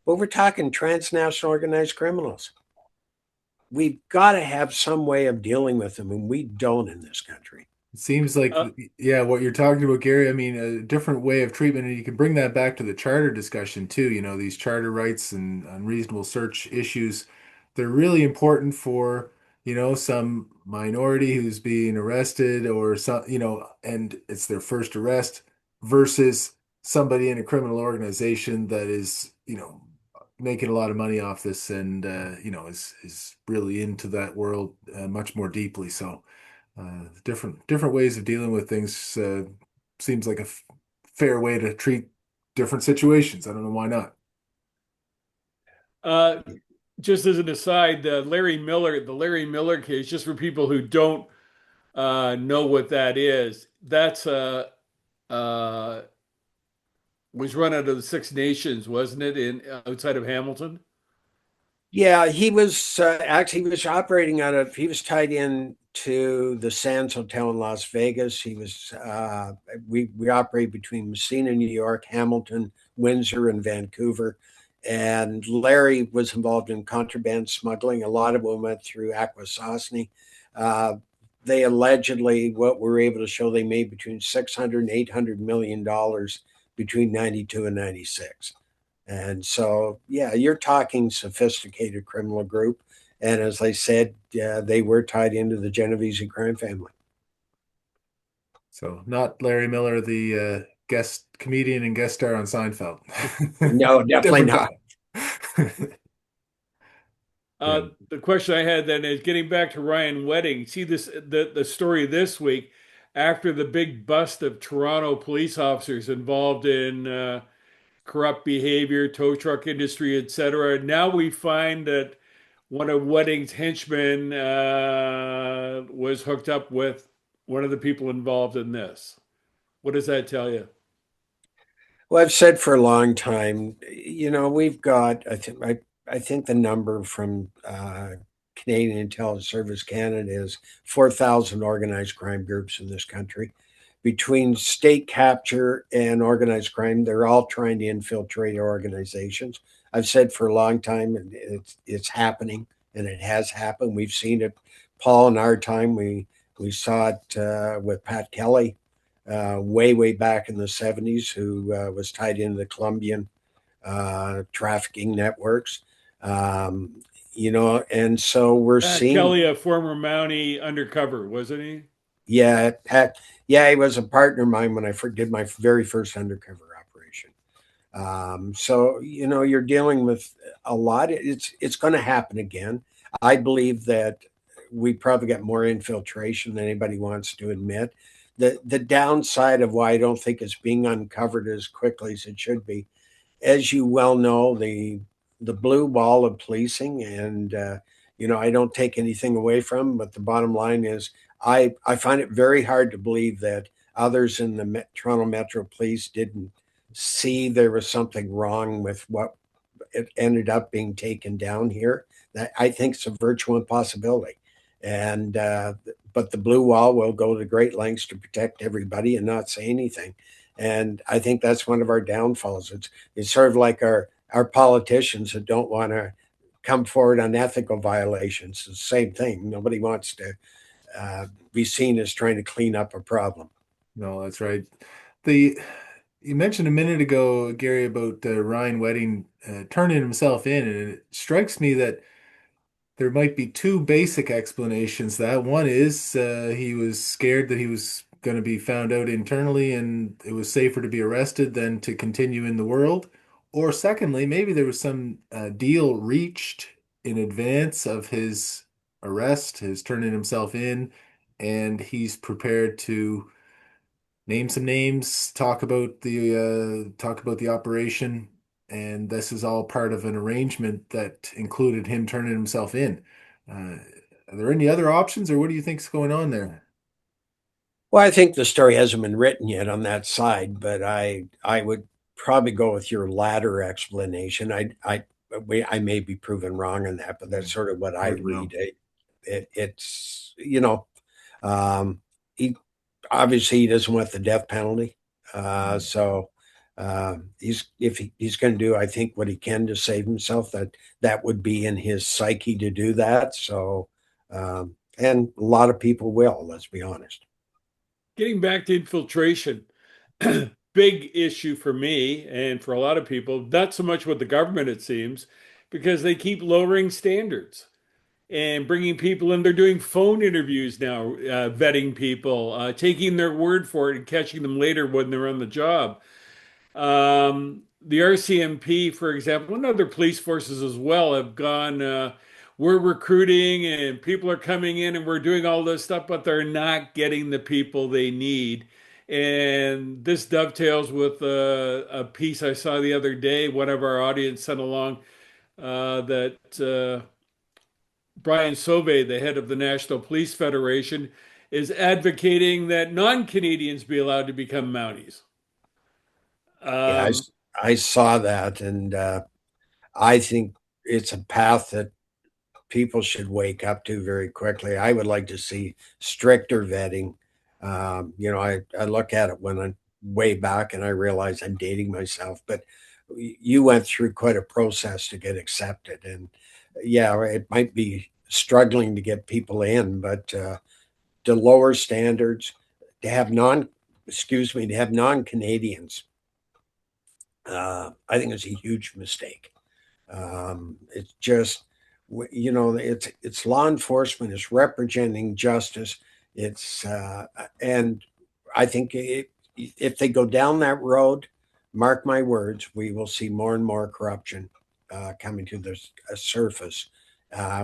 But we're talking transnational organized criminals. we've got to have some way of dealing with them, and we don't in this country. It seems like, Uh, yeah, what you're talking about, Gary, I mean, a different way of treatment, and you can bring that back to the charter discussion too. These charter rights and unreasonable search issues, they're really important for, some minority who's being arrested or some, and it's their first arrest versus somebody in a criminal organization that is, making a lot of money off this and, is really into that world much more deeply. So, different ways of dealing with things seems like a fair way to treat different situations. I don't know why not. uh, just as an aside, the Larry Miller case, just for people who don't know what that is, that's uh, was run out of the Six Nations, wasn't it, in outside of Hamilton? Yeah, he was actually he was operating out of he was tied in to the Sands Hotel in Las Vegas. He was we operate between Messina, New York, Hamilton, Windsor, and Vancouver. And Larry was involved in contraband smuggling. A lot of them went through Akwesasne. Uh, they allegedly, what we're able to show, they made between 600 and $800 million between 92 and 96. And so, yeah, you're talking sophisticated criminal group. And as I said, they were tied into the Genovese crime family. So not Larry Miller, the guest comedian and guest star on Seinfeld. No, definitely Different not. guy. Yeah. The question I had then is getting back to Ryan Wedding. See this the story this week after the big bust of Toronto police officers involved in corrupt behavior, tow truck industry, etc. Now we find that one of Wedding's henchmen was hooked up with one of the people involved in this. What does that tell you? Well, I've said for a long time, we've got, I think the number from Canadian Intelligence Service Canada is 4,000 organized crime groups in this country. Between state capture and organized crime, they're all trying to infiltrate our organizations. I've said for a long time, and it's happening, and it has happened. We've seen it, Paul, in our time. We saw it with Pat Kelly way back in the 70s, who was tied into the Colombian trafficking networks. And so we're seeing, Kelly, a former Mountie undercover, wasn't he? yeah, Pat, yeah, he was a partner of mine when I did my very first undercover operation. So you're dealing with a lot. It's going to happen again. I believe that we probably got more infiltration than anybody wants to admit. The downside of why I don't think it's being uncovered as quickly as it should be, as you well know, the blue wall of policing, and I don't take anything away from, but the bottom line is, I find it very hard to believe that others in the Toronto Metro Police didn't see there was something wrong with what it ended up being taken down here. That I think it's a virtual impossibility, and but the blue wall will go to great lengths to protect everybody and not say anything. And I think that's one of our downfalls. It's sort of like our politicians that don't want to come forward on ethical violations. It's the same thing. Nobody wants to be seen as trying to clean up a problem. No, that's right. The You mentioned a minute ago, Gary, about Ryan Wedding turning himself in, and it strikes me that there might be two basic explanations. That one is he was scared that he was going to be found out internally, and it was safer to be arrested than to continue in the world. Or secondly, maybe there was some deal reached in advance of his arrest, his turning himself in, and he's prepared to name some names, talk about the operation, and this is all part of an arrangement that included him turning himself in. Are there any other options, or what do you think's going on there? Well, I think the story hasn't been written yet on that side, but I would probably go with your latter explanation. I may be proven wrong on that, but that's sort of what I Hard to know. read. It's um, he obviously he doesn't want the death penalty, so He's going to do, I think, what he can to save himself. That would be in his psyche to do that. So, and a lot of people will. Let's be honest. Getting back to infiltration, big issue for me and for a lot of people, not so much with the government, it seems, because they keep lowering standards and bringing people in. They're doing phone interviews now, vetting people, taking their word for it and catching them later when they're on the job. The RCMP, for example, and other police forces as well have gone, we're recruiting and people are coming in and we're doing all this stuff, but they're not getting the people they need. And this dovetails with a piece I saw the other day. One of our audience sent along that Brian Sauvé, the head of the National Police Federation, is advocating that non-Canadians be allowed to become Mounties. Yeah, Um, I saw that, and I think it's a path that people should wake up to very quickly. I would like to see stricter vetting. I look at it when I'm way back and I realize I'm dating myself, but you went through quite a process to get accepted. And yeah, it might be struggling to get people in, but to lower standards, to have to have non-Canadians, I think it's a huge mistake. It's just, it's law enforcement, it's representing justice. It's and I think if they go down that road, mark my words, we will see more and more corruption coming to the surface,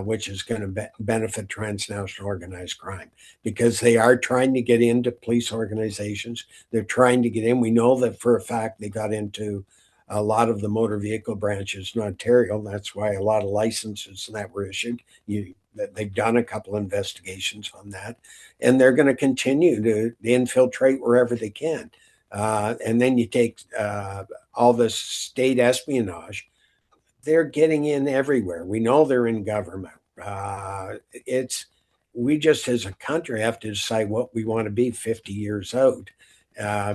which is going to benefit transnational organized crime because they are trying to get into police organizations. They're trying to get in. We know that for a fact they got into a lot of the motor vehicle branches in Ontario. That's why a lot of licenses that were issued. They've done a couple investigations on that, and they're going to continue to infiltrate wherever they can. And then you take all this state espionage. They're getting in everywhere. We know they're in government. It's we just as a country have to decide what we want to be 50 years out,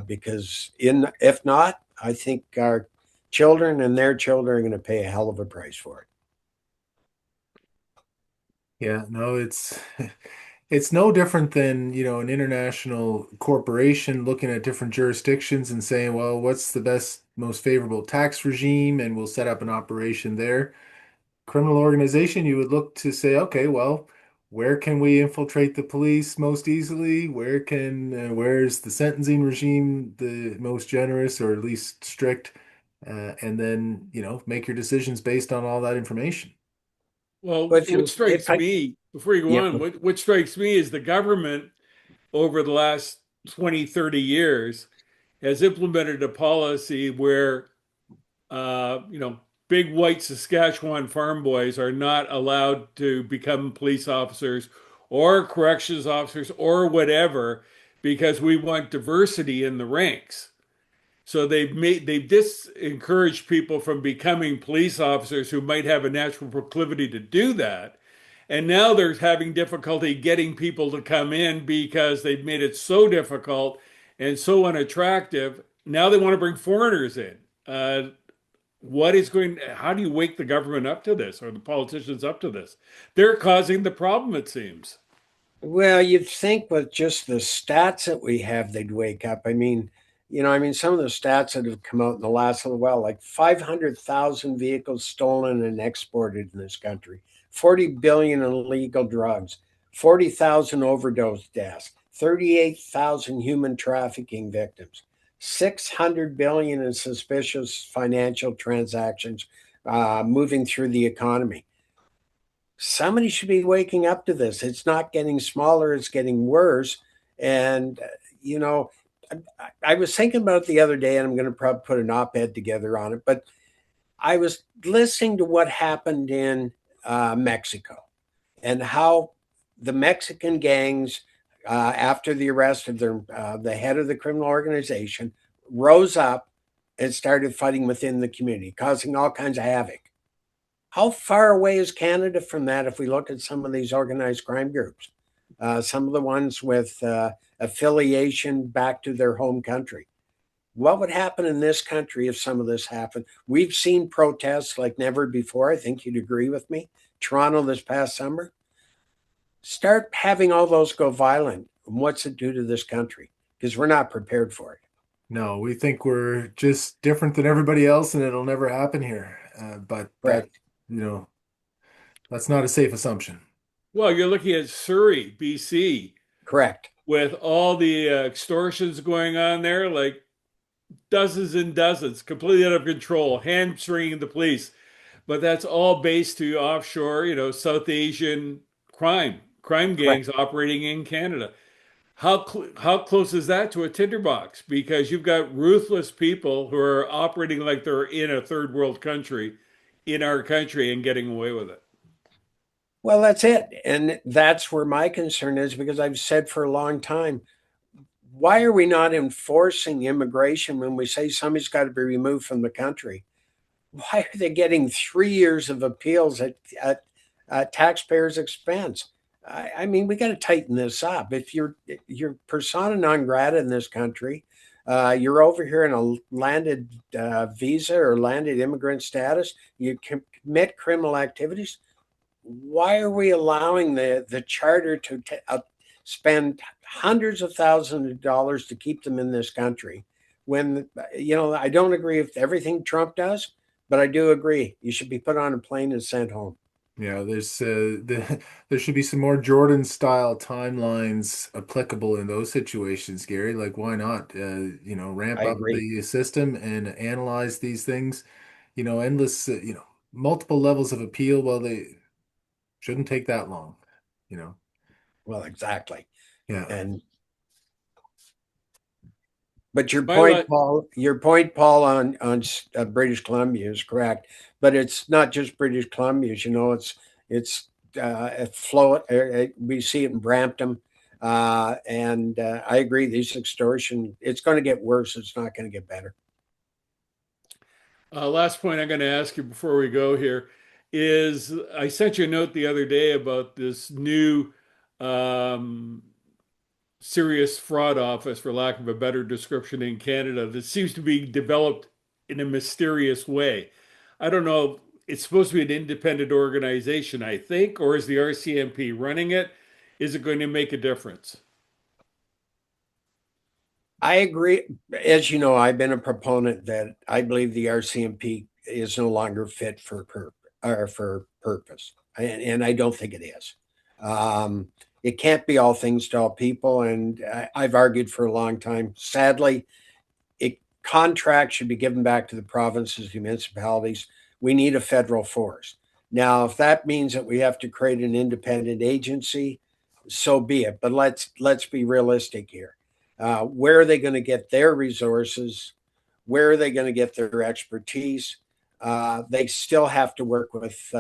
because if not, I think our children and their children are going to pay a hell of a price for it. Yeah, no, it's it's no different than, an international corporation looking at different jurisdictions and saying, well, what's the best, most favorable tax regime? And we'll set up an operation there. Criminal organization, you would look to say, okay, well, where can we infiltrate the police most easily? Where's the sentencing regime the most generous or at least strict? And then, make your decisions based on all that information. well, But what strikes me, before you go yeah, on, what strikes me is the government over the last 20, 30 years has implemented a policy where, big white Saskatchewan farm boys are not allowed to become police officers or corrections officers or whatever because we want diversity in the ranks. So they've disencouraged people from becoming police officers who might have a natural proclivity to do that. And now they're having difficulty getting people to come in because they've made it so difficult and so unattractive. Now they want to bring foreigners in. How do you wake the government up to this or the politicians up to this? They're causing the problem, it seems. well, you'd think with just the stats that we have, they'd wake up. Some of the stats that have come out in the last little while, like 500,000 vehicles stolen and exported in this country, 40 billion in illegal drugs, 40,000 overdose deaths, 38,000 human trafficking victims, 600 billion in suspicious financial transactions moving through the economy. Somebody should be waking up to this. It's not getting smaller, it's getting worse. And, I was thinking about it the other day, and I'm going to probably put an op ed together on it, but I was listening to what happened in Mexico and how the Mexican gangs, after the arrest of the head of the criminal organization, rose up and started fighting within the community, causing all kinds of havoc. How far away is Canada from that if we look at some of these organized crime groups? Some of the ones with affiliation back to their home country. What would happen in this country if some of this happened? We've seen protests like never before. I think you'd agree with me. Toronto this past summer. Start having all those go violent. And what's it do to this country? Because we're not prepared for it. No, we think we're just different than everybody else, and it'll never happen here. But that, Correct. you know, that's not a safe assumption. Well, you're looking at Surrey, BC, Correct. with all the extortions going on there, like dozens and dozens, completely out of control, hamstringing the police. But that's all based to offshore, South Asian crime Correct. gangs operating in Canada. How close is that to a tinderbox? Because you've got ruthless people who are operating like they're in a third world country, in our country, and getting away with it. Well, that's it. And that's where my concern is because I've said for a long time, why are we not enforcing immigration when we say somebody's got to be removed from the country? Why are they getting 3 years of appeals at taxpayers' expense? I mean, we got to tighten this up. If you're persona non grata in this country, you're over here in a landed visa or landed immigrant status, you commit criminal activities. Why are we allowing the charter to spend hundreds of thousands of dollars to keep them in this country? When I don't agree with everything Trump does, but I do agree you should be put on a plane and sent home. Yeah, there should be some more Jordan style timelines applicable in those situations, Gary. Like, why not? Ramp I up agree. the system and analyze these things. Endless, multiple levels of appeal. Well, they shouldn't take that long. You know, Well, exactly. yeah. And but My la- Your point, Paul, on British Columbia is correct. But it's not just British Columbia. It's flow. We see it in Brampton, and I agree. These extortion. It's going to get worse. It's not going to get better. Last point I'm going to ask you before we go here is I sent you a note the other day about this new um, serious fraud office, for lack of a better description, in Canada that seems to be developed in a mysterious way. I don't know. It's supposed to be an independent organization, I think, or is the RCMP running it? Is it going to make a difference? I agree. As you know, I've been a proponent that I believe the RCMP is no longer fit for purpose, and I don't think it is. It can't be all things to all people, and I've argued for a long time. Sadly, contracts should be given back to the provinces, the municipalities. We need a federal force. Now, if that means that we have to create an independent agency, so be it. But let's be realistic here. Where are they going to get their resources? Where are they going to get their expertise? They still have to work with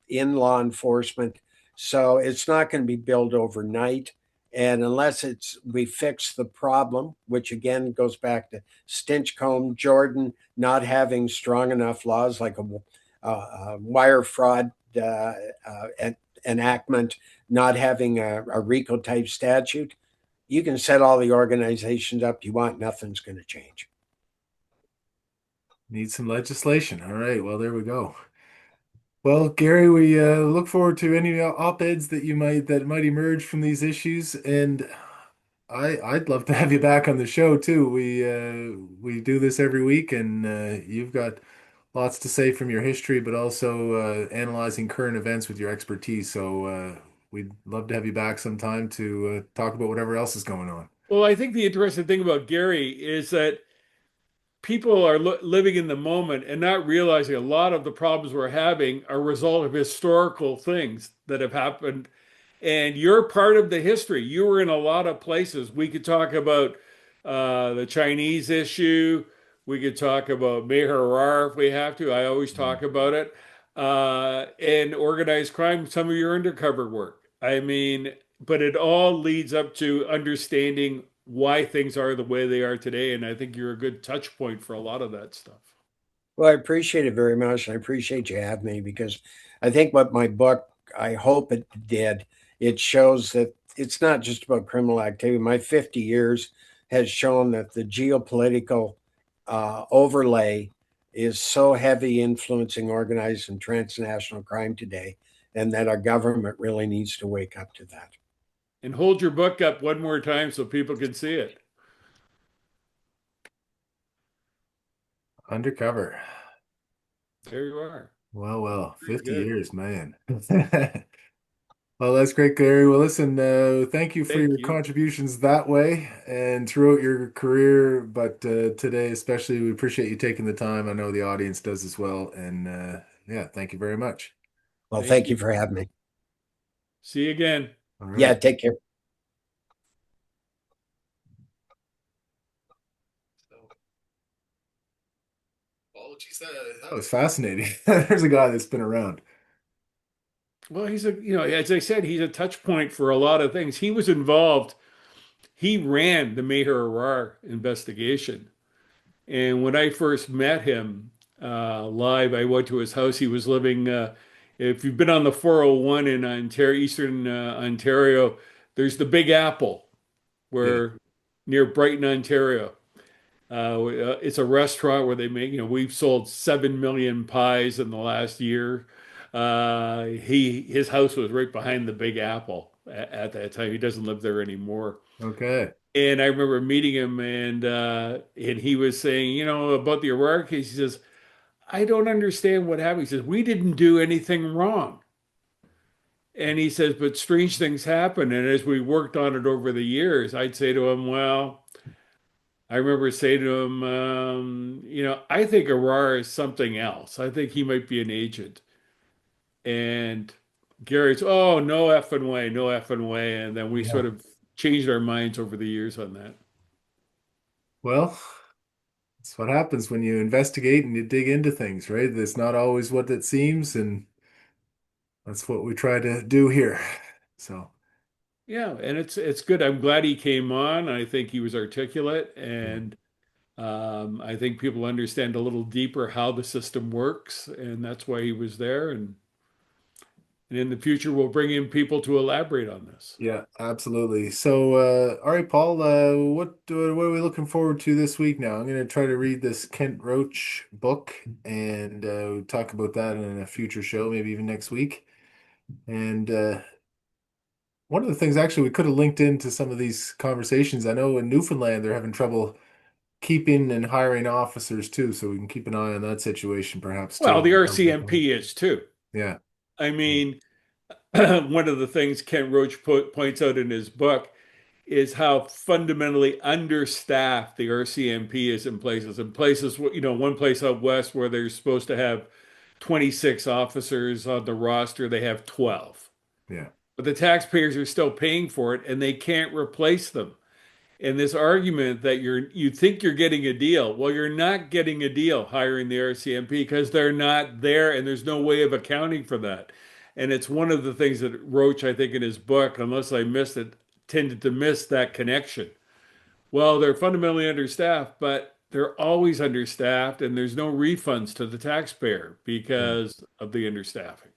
in law enforcement, so it's not going to be built overnight. And unless we fix the problem, which again goes back to Stinchcombe, Jordan not having strong enough laws like a wire fraud enactment, not having a RICO type statute, you can set all the organizations up you want, nothing's going to change. Need some legislation. All right. Well, there we go. Well, Gary, we look forward to any op-eds that might emerge from these issues, and I'd love to have you back on the show too. We do this every week, and you've got lots to say from your history, but also analyzing current events with your expertise. So we'd love to have you back sometime to talk about whatever else is going on. Well, I think the interesting thing about Gary is that people are living in the moment and not realizing a lot of the problems we're having are a result of historical things that have happened. And you're part of the history. You were in a lot of places. We could talk about the Chinese issue. We could talk about Meher if we have to. I always talk about it. And organized crime, some of your undercover work. I mean, but it all leads up to understanding why things are the way they are today. And I think you're a good touch point for a lot of that stuff. Well, I appreciate it very much. I appreciate you having me because I think what my book, I hope it did, it shows that it's not just about criminal activity. My 50 years has shown that the geopolitical overlay is so heavy influencing organized and transnational crime today, and that our government really needs to wake up to that. And hold your book up one more time so people can see it. Undercover. There you are. Well, Very 50 good. years, man. Well, that's great, Gary. Well, listen, thank you for Thank your you. contributions that way and throughout your career. But today, especially, we appreciate you taking the time. I know the audience does as well. And yeah, thank you very much. Well, Thank thank you you. for having me. See you again. All Yeah, right. take care. So, oh, geez, that was fascinating. There's a guy that's been around. Well, as I said, he's a touch point for a lot of things. He was involved. He ran the Meher Arar investigation. And when I first met him live, I went to his house. He was living, if you've been on the 401 in Ontario, Eastern Ontario, there's the Big Apple, Yeah. where near Brighton, Ontario. It's a restaurant where they make, we've sold 7 million pies in the last year. His house was right behind the Big Apple at that time. He doesn't live there anymore. Okay. And I remember meeting him, and he was saying, about the Aurora case. He says, "I don't understand what happened." He says, "We didn't do anything wrong." And he says, "But strange things happen." And as we worked on it over the years, I'd say to him, "Well," I remember saying to him, "I think Aurora is something else. I think he might be an agent." And Gary's, "Oh, no effing way, no effing way." And then we Yeah. sort of changed our minds over the years on that. Well, that's what happens when you investigate and you dig into things, right? It's not always what it seems, and that's what we try to do here. So, Yeah, and it's good. I'm glad he came on. I think he was articulate, yeah. and I think people understand a little deeper how the system works, and that's why he was there. And in the future, we'll bring in people to elaborate on this. Yeah, absolutely. So, all right, Paul, what are we looking forward to this week now? I'm going to try to read this Kent Roach book and talk about that in a future show, maybe even next week. And one of the things actually we could have linked into some of these conversations. I know in Newfoundland they're having trouble keeping and hiring officers too, so we can keep an eye on that situation perhaps Well, the too. RCMP is too. Yeah, I mean, one of the things Ken Roach points out in his book is how fundamentally understaffed the RCMP is in places. In places, one place out west where they're supposed to have 26 officers on the roster, they have 12. yeah, But the taxpayers are still paying for it and they can't replace them. And this argument that you think you're getting a deal, well, you're not getting a deal hiring the RCMP because they're not there and there's no way of accounting for that. And it's one of the things that Roach, I think, in his book, unless I missed it, tended to miss that connection. Well, they're fundamentally understaffed, but they're always understaffed and there's no refunds to the taxpayer yeah. because of the understaffing.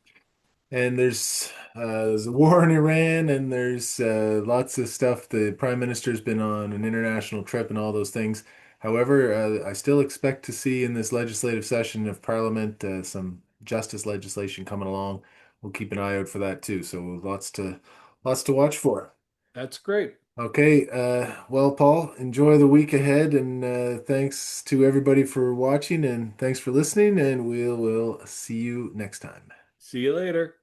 And there's a war in Iran, and there's lots of stuff. The Prime Minister's been on an international trip and all those things. However, I still expect to see in this legislative session of Parliament some justice legislation coming along. We'll keep an eye out for that too. So lots to watch for. That's great. Okay, well, Paul, enjoy the week ahead, and thanks to everybody for watching, and thanks for listening, and we'll see you next time. See you later.